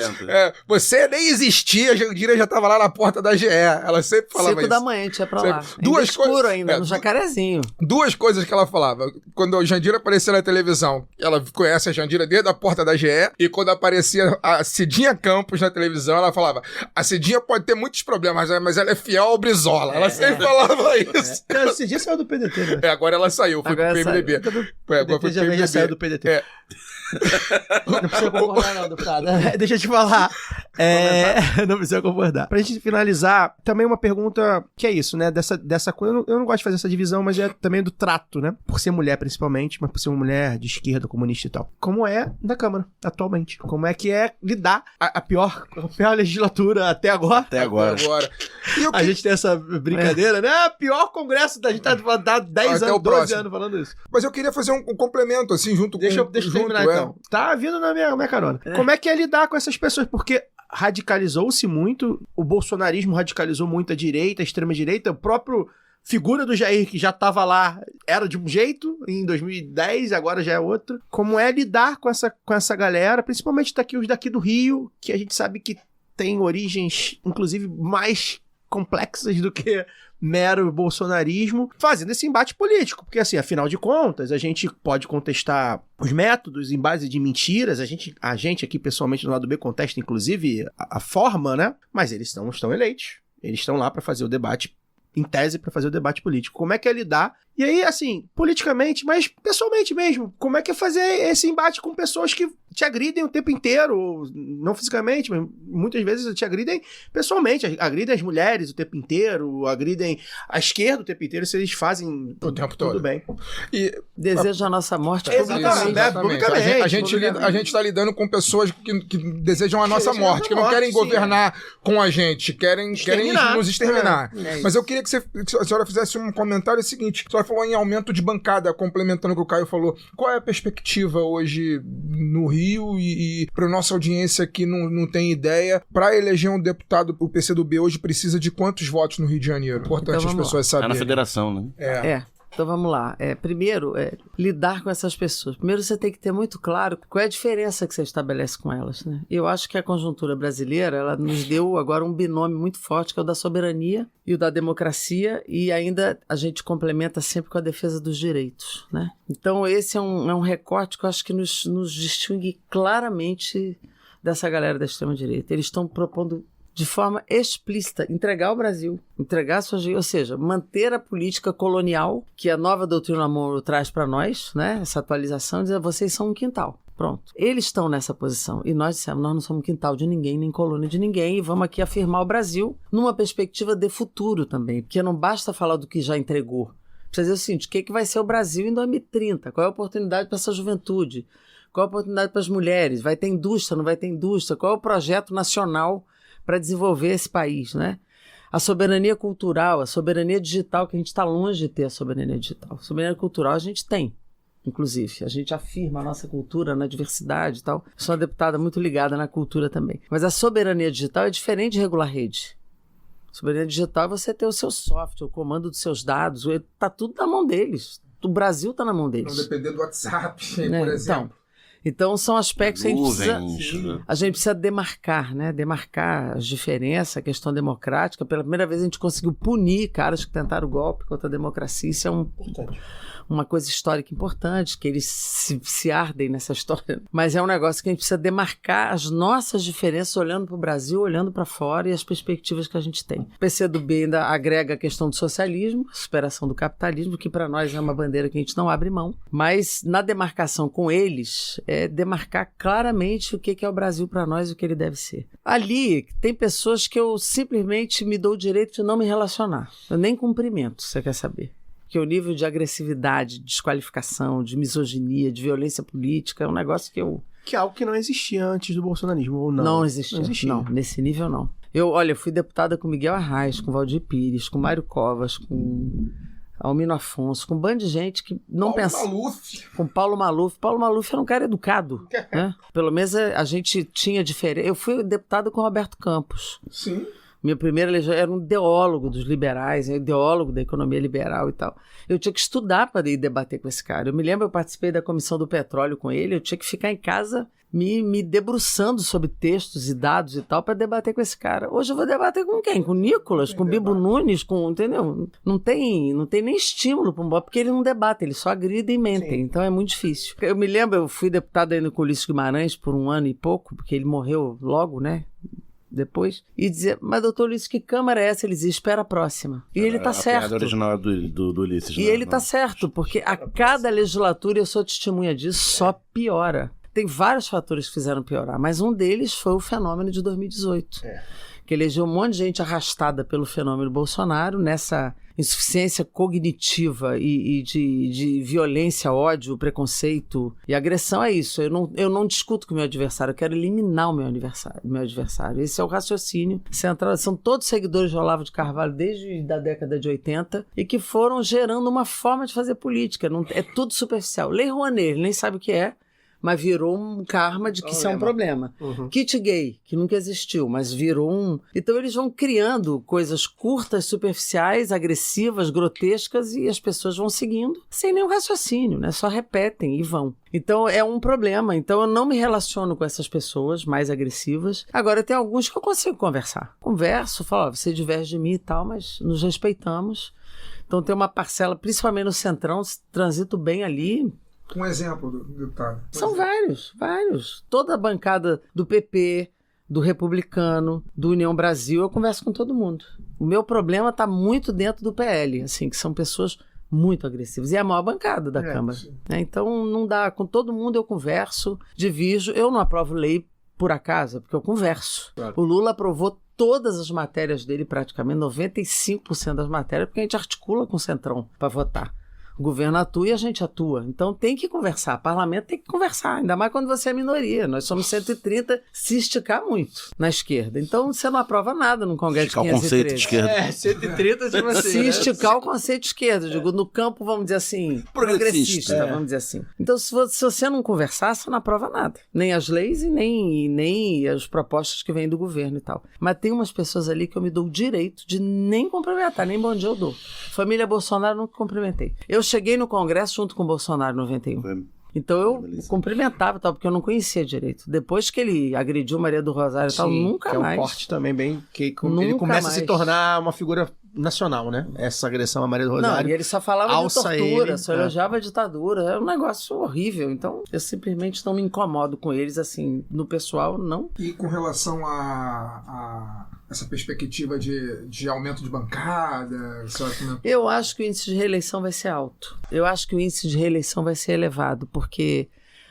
Você nem existia, a Jandira já estava lá na porta da GE. Ela sempre falava 5 isso. da manhã a gente ia pra lá. Duas escuro ainda, no Jacarezinho. 2 coisas que ela falava. Quando a Jandira aparecia na televisão, ela conhece a Jandira desde a porta da GE. E quando aparecia a Cidinha Campos na televisão, ela falava: a Cidinha pode ter muitos problemas, mas ela é fiel ao Brizola. Ela sempre falava isso. A Cidinha saiu do PDT, né? Agora ela saiu, foi pro PMDB. Agora já saiu do PDT. Não precisa concordar não, deputada. Deixa eu te falar. Não precisa concordar. Pra gente finalizar, também uma pergunta que é isso, né? Dessa coisa, eu não gosto de fazer essa divisão, mas é também do trato, né? Por ser mulher, principalmente, mas por ser uma mulher de esquerda, comunista e tal. Como é na Câmara, atualmente? Como é que é lidar a pior legislatura até agora? Até agora. A gente tem essa brincadeira, né? Pior congresso, a gente tá 10 anos, 12 anos falando isso. Mas eu queria fazer um complemento, assim, junto Deixa eu junto, terminar, então. Tá vindo na minha carona. Como é que é lidar com essas pessoas? Porque radicalizou-se muito, o bolsonarismo radicalizou muito a direita, a extrema-direita, o próprio figura do Jair, que já estava lá, era de um jeito em 2010, agora já é outro. Como é lidar com essa galera, principalmente os daqui do Rio, que a gente sabe que tem origens, inclusive, mais complexas do que mero bolsonarismo, fazendo esse embate político, porque assim, afinal de contas, a gente pode contestar os métodos em base de mentiras, a gente aqui pessoalmente do lado B contesta inclusive a forma, né? Mas eles estão eleitos, eles estão lá para fazer o debate, em tese, para fazer o debate político. Como é que é lidar? E aí, assim, politicamente, mas pessoalmente mesmo, como é que é fazer esse embate com pessoas que te agridem o tempo inteiro, não fisicamente, mas muitas vezes te agridem pessoalmente, agridem as mulheres o tempo inteiro, agridem a esquerda o tempo inteiro, se eles fazem o tempo todo. Tudo bem. E desejam a nossa morte publicamente. A gente tá lidando com pessoas que desejam a nossa morte, que não querem governar com a gente, querem nos exterminar. Mas eu queria que a senhora fizesse um comentário seguinte, a senhora falou em aumento de bancada, complementando o que o Caio falou. Qual é a perspectiva hoje no Rio e para nossa audiência que não tem ideia, para eleger um deputado, o PCdoB hoje precisa de quantos votos no Rio de Janeiro? Importante então, as pessoas saberem. É na federação, né? Então vamos lá. Primeiro, lidar com essas pessoas. Primeiro você tem que ter muito claro qual é a diferença que você estabelece com elas, né? Eu acho que a conjuntura brasileira, ela nos deu agora um binômio muito forte, que é o da soberania e o da democracia, e ainda a gente complementa sempre com a defesa dos direitos, né? Então esse é um recorte que eu acho que nos distingue claramente dessa galera da extrema-direita. Eles estão propondo de forma explícita, entregar o Brasil, ou seja, manter a política colonial que a nova doutrina Monroe traz para nós, né? Essa atualização, dizer, vocês são um quintal. Pronto. Eles estão nessa posição. E nós dissemos, nós não somos quintal de ninguém, nem colônia de ninguém, e vamos aqui afirmar o Brasil numa perspectiva de futuro também, porque não basta falar do que já entregou. Precisa dizer o seguinte, o que vai ser o Brasil em 2030? Qual é a oportunidade para essa juventude? Qual é a oportunidade para as mulheres? Vai ter indústria, não vai ter indústria? Qual é o projeto nacional para desenvolver esse país, né? A soberania cultural, a soberania digital, que a gente está longe de ter a soberania digital. A soberania cultural a gente tem, inclusive. A gente afirma a nossa cultura na diversidade e tal. Eu sou uma deputada muito ligada na cultura também. Mas a soberania digital é diferente de regular rede. A soberania digital é você ter o seu software, o comando dos seus dados. Está tudo na mão deles. O Brasil está na mão deles. Não depender do WhatsApp, por exemplo. Então, são aspectos que a gente precisa demarcar, né? Demarcar as diferenças, a questão democrática. Pela primeira vez a gente conseguiu punir caras que tentaram o golpe contra a democracia. Isso é uma coisa histórica importante, que eles se ardem nessa história. Mas é um negócio que a gente precisa demarcar as nossas diferenças, olhando para o Brasil, olhando para fora e as perspectivas que a gente tem. O PCdoB ainda agrega a questão do socialismo, a superação do capitalismo, que para nós é uma bandeira que a gente não abre mão. Mas na demarcação com eles, demarcar claramente o que é o Brasil para nós e o que ele deve ser. Ali, tem pessoas que eu simplesmente me dou o direito de não me relacionar. Eu nem cumprimento, você quer saber. Que o nível de agressividade, de desqualificação, de misoginia, de violência política é um negócio que eu... Que é algo que não existia antes do bolsonarismo, ou não? Não existia. Não, nesse nível não. Eu fui deputada com Miguel Arraes, com Valdir Pires, com Mário Covas, com Almino Afonso, com um bando de gente que não pensa... Com Paulo Maluf. Paulo Maluf era um cara educado, né? Pelo menos a gente tinha diferença. Eu fui deputada com Roberto Campos. Sim. Minha primeira eleição era um ideólogo dos liberais, ideólogo da economia liberal e tal. Eu tinha que estudar para ir debater com esse cara. Eu me lembro, eu participei da Comissão do Petróleo com ele, eu tinha que ficar em casa me debruçando sobre textos e dados e tal para debater com esse cara. Hoje eu vou debater com quem? Com o Nicolas, com o Bibo Nunes, entendeu? Não tem nem estímulo para um bot, porque ele não debate, ele só agride e mente. Sim. Então é muito difícil. Eu me lembro, eu fui deputada aí no Ulisses Guimarães por 1 ano e pouco, porque ele morreu logo, né? Depois, e dizer, mas doutor Ulisses, que Câmara é essa? Ele dizia, espera a próxima. E ele tá certo. A piada original do Ulisses. E ele tá certo, porque a cada legislatura, eu sou testemunha disso, só piora. tem vários fatores que fizeram piorar, mas um deles foi o fenômeno de 2018. Que elegeu um monte de gente arrastada pelo fenômeno Bolsonaro, nessa insuficiência cognitiva e de violência, ódio, preconceito e agressão. É isso. Eu não discuto com o meu adversário, eu quero eliminar o meu adversário. Esse é o raciocínio central. São todos seguidores de Olavo de Carvalho desde a década de 80 e que foram gerando uma forma de fazer política. É tudo superficial. Lei Rouanet, ele nem sabe o que é, mas virou um karma de que isso é um problema. Kit gay, que nunca existiu, mas virou um... Então eles vão criando coisas curtas, superficiais, agressivas, grotescas, e as pessoas vão seguindo sem nenhum raciocínio, né? Só repetem e vão. Então é um problema. Então eu não me relaciono com essas pessoas mais agressivas. Agora tem alguns que eu consigo conversar. Converso, falo, você diverge de mim e tal, mas nos respeitamos. Então tem uma parcela, principalmente no Centrão, transito bem ali. Um exemplo, deputado. São vários. Toda a bancada do PP, do Republicano, do União Brasil, eu converso com todo mundo. O meu problema está muito dentro do PL, assim, que são pessoas muito agressivas. E é a maior bancada da Câmara. Né? Então não dá. Com todo mundo eu converso, divido. Eu não aprovo lei por acaso, porque eu converso. Claro. O Lula aprovou todas as matérias dele, praticamente 95% das matérias, porque a gente articula com o Centrão para votar. O governo atua e a gente atua. Então tem que conversar. O parlamento tem que conversar. Ainda mais quando você é minoria. Nós somos 130, se esticar muito na esquerda. Então você não aprova nada no Congresso de 513. O conceito de esquerda. 130 de você. Se esticar o conceito de esquerda. Digo, no campo, vamos dizer assim, progressista, vamos dizer assim. Então se você não conversar, você não aprova nada. Nem as leis e nem as propostas que vêm do governo e tal. Mas tem umas pessoas ali que eu me dou o direito de nem cumprimentar, nem bom dia eu dou. Família Bolsonaro, nunca cumprimentei. Eu cheguei no Congresso junto com o Bolsonaro em 91. Então eu cumprimentava, tal, porque eu não conhecia direito. Depois que ele agrediu Maria do Rosário e tal, nunca que mais. É um corte também bem... que ele começa a se tornar uma figura nacional, né? Essa agressão a Maria do Rosário. Não, e ele só falava de tortura, só elogiava a ditadura. É um negócio horrível. Então eu simplesmente não me incomodo com eles, assim, no pessoal, não. E com relação a essa perspectiva de aumento de bancada? Eu acho que o índice de reeleição vai ser alto. Eu acho que o índice de reeleição vai ser elevado, porque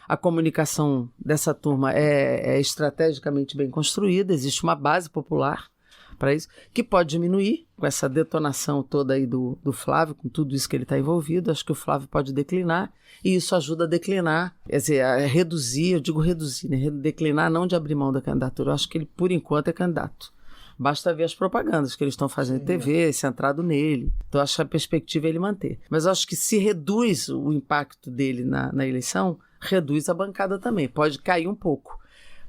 a comunicação dessa turma é estrategicamente bem construída, existe uma base popular para isso, que pode diminuir com essa detonação toda aí do Flávio, com tudo isso que ele está envolvido. Acho que o Flávio pode declinar, e isso ajuda a declinar, quer dizer, a reduzir, eu digo reduzir, né? Declinar não de abrir mão da candidatura. Eu acho que ele, por enquanto, é candidato. Basta ver as propagandas que eles estão fazendo em TV, centrado nele. Então, acho que a perspectiva é ele manter. Mas eu acho que se reduz o impacto dele na eleição, reduz a bancada também. Pode cair um pouco.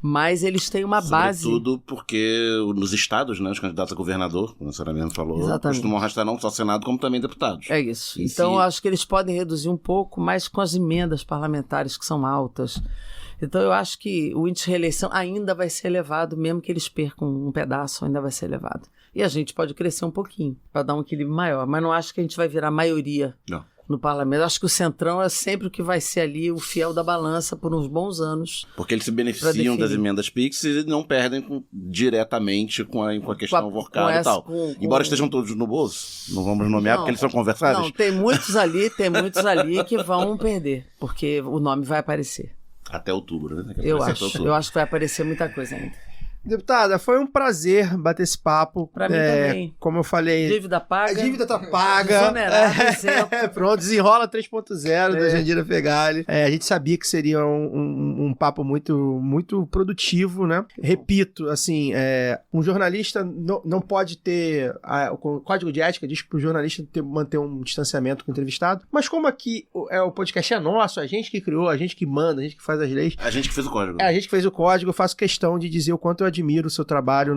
Mas eles têm uma base... Sobretudo porque nos estados, né, os candidatos a governador, como o senhor mesmo falou, exatamente, costumam arrastar não só Senado, como também deputados. É isso. Então, eu acho que eles podem reduzir um pouco, mas com as emendas parlamentares que são altas. Então eu acho que o índice de reeleição ainda vai ser elevado, mesmo que eles percam um pedaço, ainda vai ser elevado. E a gente pode crescer um pouquinho, para dar um equilíbrio maior, mas não acho que a gente vai virar maioria no parlamento. Acho que o Centrão é sempre o que vai ser ali o fiel da balança por uns bons anos. Porque eles se beneficiam das emendas PIX e não perdem diretamente com a questão workada e tal. Embora estejam todos no bolso, não vamos nomear porque eles são conversáveis. Não, tem muitos ali que vão perder, porque o nome vai aparecer. Até outubro, né? Eu acho que vai aparecer muita coisa ainda. Deputada, foi um prazer bater esse papo. Pra mim também. Como eu falei... Dívida paga. A dívida tá paga. Desonerado, pronto, desenrola 3.0 da Jandira Fegali. A gente sabia que seria um papo muito, muito produtivo, né? Repito, assim, um jornalista não pode ter... o Código de Ética diz que pro jornalista manter um distanciamento com o entrevistado, mas como aqui o podcast é nosso, a gente que criou, a gente que manda, a gente que faz as leis... A gente que fez o código. A gente que fez o código, eu faço questão de dizer o quanto eu admiro o seu trabalho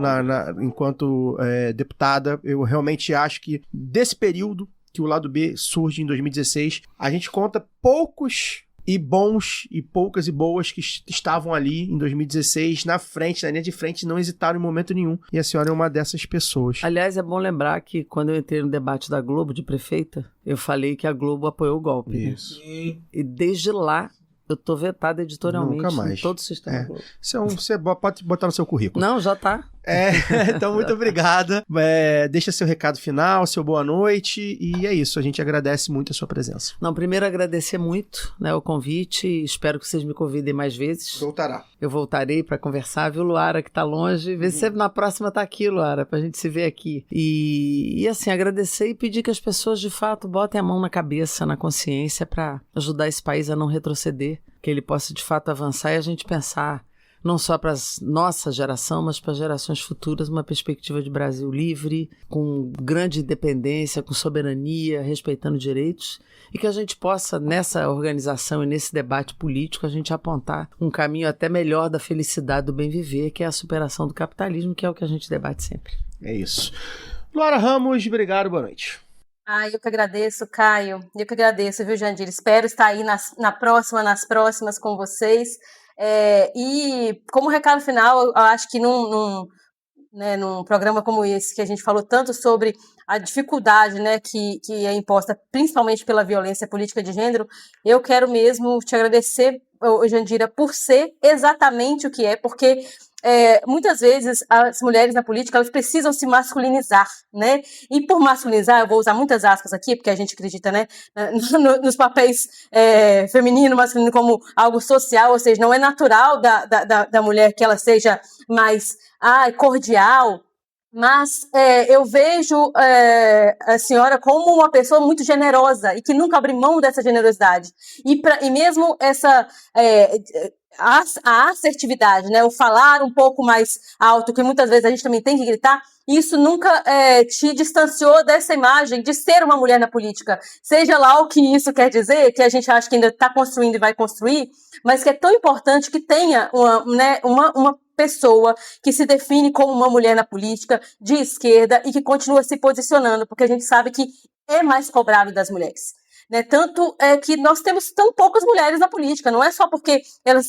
enquanto deputada. Eu realmente acho que desse período que o Lado B surge em 2016, a gente conta poucos e bons e poucas e boas que estavam ali em 2016 na frente, na linha de frente, não hesitaram em momento nenhum. E a senhora é uma dessas pessoas. Aliás, é bom lembrar que quando eu entrei no debate da Globo de prefeita, eu falei que a Globo apoiou o golpe. Isso. Né? E desde lá eu tô vetada editorialmente. Nunca mais. Em todo o sistema Globo. Você pode botar no seu currículo. Não, já tá. Então muito obrigada. Deixa seu recado final, seu boa noite, e é isso, a gente agradece muito a sua presença. Não, primeiro agradecer muito, né, o convite, espero que vocês me convidem mais vezes. Voltará. Eu voltarei para conversar, viu, Luara, que tá longe, vê se na próxima tá aqui, Luara, pra gente se ver aqui. E assim, agradecer e pedir que as pessoas de fato botem a mão na cabeça, na consciência, para ajudar esse país a não retroceder, que ele possa de fato avançar e a gente pensar não só para a nossa geração, mas para gerações futuras, uma perspectiva de Brasil livre, com grande independência, com soberania, respeitando direitos, e que a gente possa, nessa organização e nesse debate político, a gente apontar um caminho até melhor da felicidade, do bem viver, que é a superação do capitalismo, que é o que a gente debate sempre. É isso. Luara Ramos, obrigado, boa noite. Eu que agradeço, Caio. Eu que agradeço, viu, Jandir? Espero estar aí nas próximas com vocês. E como recado final, eu acho que num programa como esse, que a gente falou tanto sobre a dificuldade, né, que é imposta principalmente pela violência política de gênero, eu quero mesmo te agradecer, Jandira, por ser exatamente o que é, porque muitas vezes as mulheres na política elas precisam se masculinizar, né? E por masculinizar, eu vou usar muitas aspas aqui, porque a gente acredita, né, nos papéis feminino, masculino como algo social, ou seja, não é natural da mulher que ela seja mais cordial, mas eu vejo a senhora como uma pessoa muito generosa e que nunca abre mão dessa generosidade. E mesmo essa a assertividade, né, o falar um pouco mais alto, que muitas vezes a gente também tem que gritar, isso nunca te distanciou dessa imagem de ser uma mulher na política. Seja lá o que isso quer dizer, que a gente acha que ainda está construindo e vai construir, mas que é tão importante que tenha uma pessoa que se define como uma mulher na política, de esquerda, e que continua se posicionando, porque a gente sabe que é mais cobrado das mulheres. Né? Tanto que nós temos tão poucas mulheres na política, não é só porque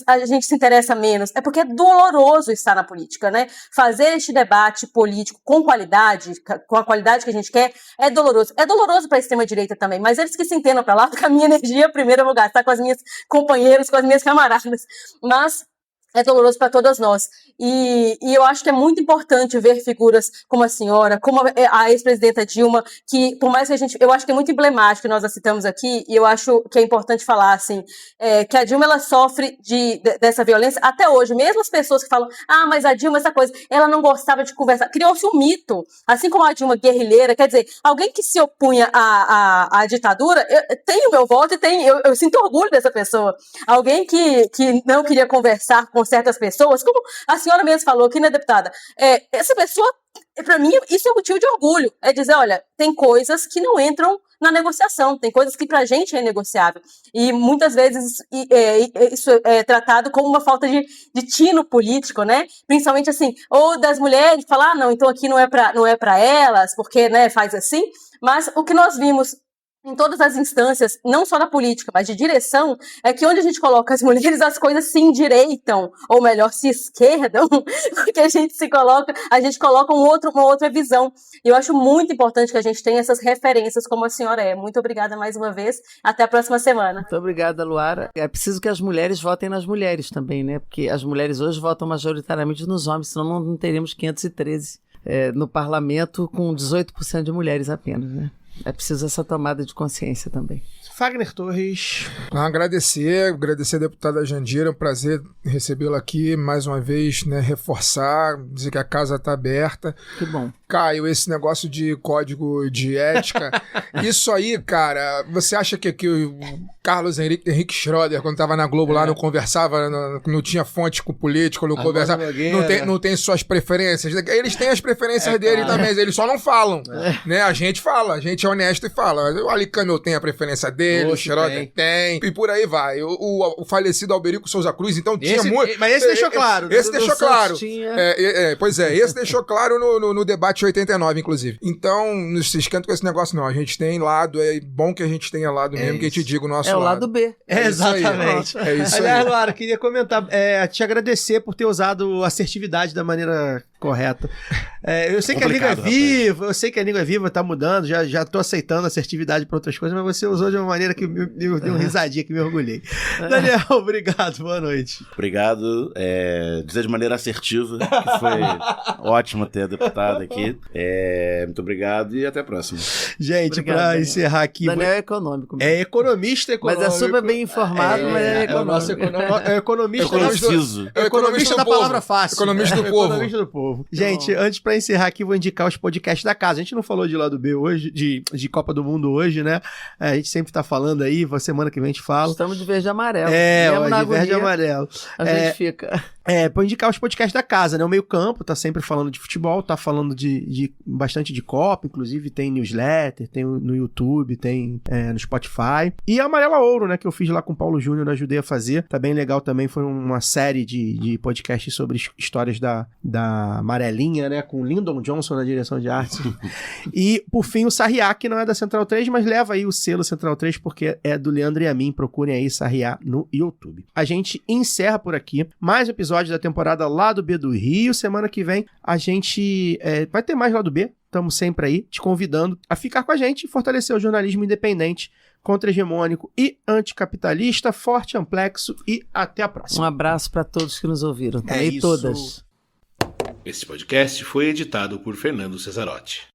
a gente se interessa menos, é porque é doloroso estar na política, né? Fazer este debate político com qualidade, com a qualidade que a gente quer, é doloroso. É doloroso para a extrema-direita também, mas eles que se entendam para lá, porque a minha energia primeiro eu vou gastar com as minhas companheiras, com as minhas camaradas, mas é doloroso para todas nós. E eu acho que é muito importante ver figuras como a senhora, como a ex-presidenta Dilma, que por mais que eu acho que é muito emblemático que nós a citamos aqui, e eu acho que é importante falar assim, que a Dilma ela sofre dessa violência até hoje, mesmo as pessoas que falam, mas a Dilma, essa coisa, ela não gostava de conversar, criou-se um mito, assim como a Dilma guerrilheira, quer dizer, alguém que se opunha à ditadura, tem o meu voto e eu sinto orgulho dessa pessoa, alguém que não queria conversar com certas pessoas, como a senhora mesmo falou aqui, né, deputada? Essa pessoa, para mim, isso é motivo de orgulho. É dizer, olha, tem coisas que não entram na negociação, tem coisas que pra gente é negociável. E muitas vezes isso é tratado como uma falta de tino político, né? Principalmente assim, ou das mulheres falar, não, então aqui não é pra elas, porque, né, faz assim. Mas o que nós vimos em todas as instâncias, não só na política, mas de direção, é que onde a gente coloca as mulheres, as coisas se endireitam, ou melhor, se esquerdam, porque a gente coloca uma outra visão. E eu acho muito importante que a gente tenha essas referências como a senhora é. Muito obrigada mais uma vez, até a próxima semana. Muito obrigada, Luara. É preciso que as mulheres votem nas mulheres também, né? Porque as mulheres hoje votam majoritariamente nos homens, senão não teríamos 513 no parlamento com 18% de mulheres apenas, né? É preciso essa tomada de consciência também. Fagner Torres. Agradecer a deputada Jandira, é um prazer recebê-la aqui mais uma vez, né, reforçar, dizer que a casa está aberta. Que bom. Caio, esse negócio de código de ética, isso aí, cara, você acha que o Carlos Henrique Schroeder, quando estava na Globo lá, não conversava, não tinha fonte com político, não conversava, não tem suas preferências, eles têm as preferências dele também, eles só não falam, né? A gente fala, a gente é honesto e fala, o Alicamel tem a preferência dele, o Schroeder tem, e por aí vai. O falecido Alberico Souza Cruz, então tinha muito... Mas esse deixou claro. Esse deixou claro. Pois é, esse deixou claro no debate de 89, inclusive. Então, não se esquenta com esse negócio, não. A gente tem lado, é bom que a gente tenha lado mesmo, que a gente diga o nosso lado. É o lado B. Exatamente. É isso aí. Aliás, Luara, queria comentar, te agradecer por ter usado assertividade da maneira correta. Eu sei que a língua é viva, tá mudando, já tô aceitando assertividade para outras coisas, mas você usou de uma maneira que me deu uma risadinha, que me orgulhei. Daniel, obrigado, boa noite. Obrigado, dizer de maneira assertiva, que foi ótimo ter a deputada aqui. Muito obrigado e até a próxima. Gente, para encerrar aqui... Daniel é econômico. É economista econômico. Mas é super bem informado, mas é econômico. É economista da palavra fácil. Economista do povo. Economista do povo. Gente, antes pra encerrar aqui, vou indicar os podcasts da casa. A gente não falou de lado B hoje, de Copa do Mundo hoje, né? A gente sempre tá falando aí, semana que vem a gente fala. Estamos de verde e amarelo. De verde e amarelo. A gente fica... Pra indicar os podcasts da casa, né? O Meio Campo tá sempre falando de futebol, tá falando de bastante de Copa, inclusive tem newsletter, tem no YouTube, tem no Spotify. E a Amarela Ouro, né? Que eu fiz lá com o Paulo Júnior, ajudei a fazer. Tá bem legal também, foi uma série de podcasts sobre histórias da Amarelinha, né? Com Lyndon Johnson na direção de arte. E, por fim, o Sarriá, que não é da Central 3, mas leva aí o selo Central 3, porque é do Leandro e a mim. Procurem aí Sarriá no YouTube. A gente encerra por aqui mais um episódio da temporada Lado B do Rio. Semana que vem a gente vai ter mais Lado B. Estamos sempre aí te convidando a ficar com a gente e fortalecer o jornalismo independente, contra-hegemônico e anticapitalista, forte, amplexo e até a próxima. Um abraço para todos que nos ouviram. É e todas. Esse podcast foi editado por Fernando Cesarotti.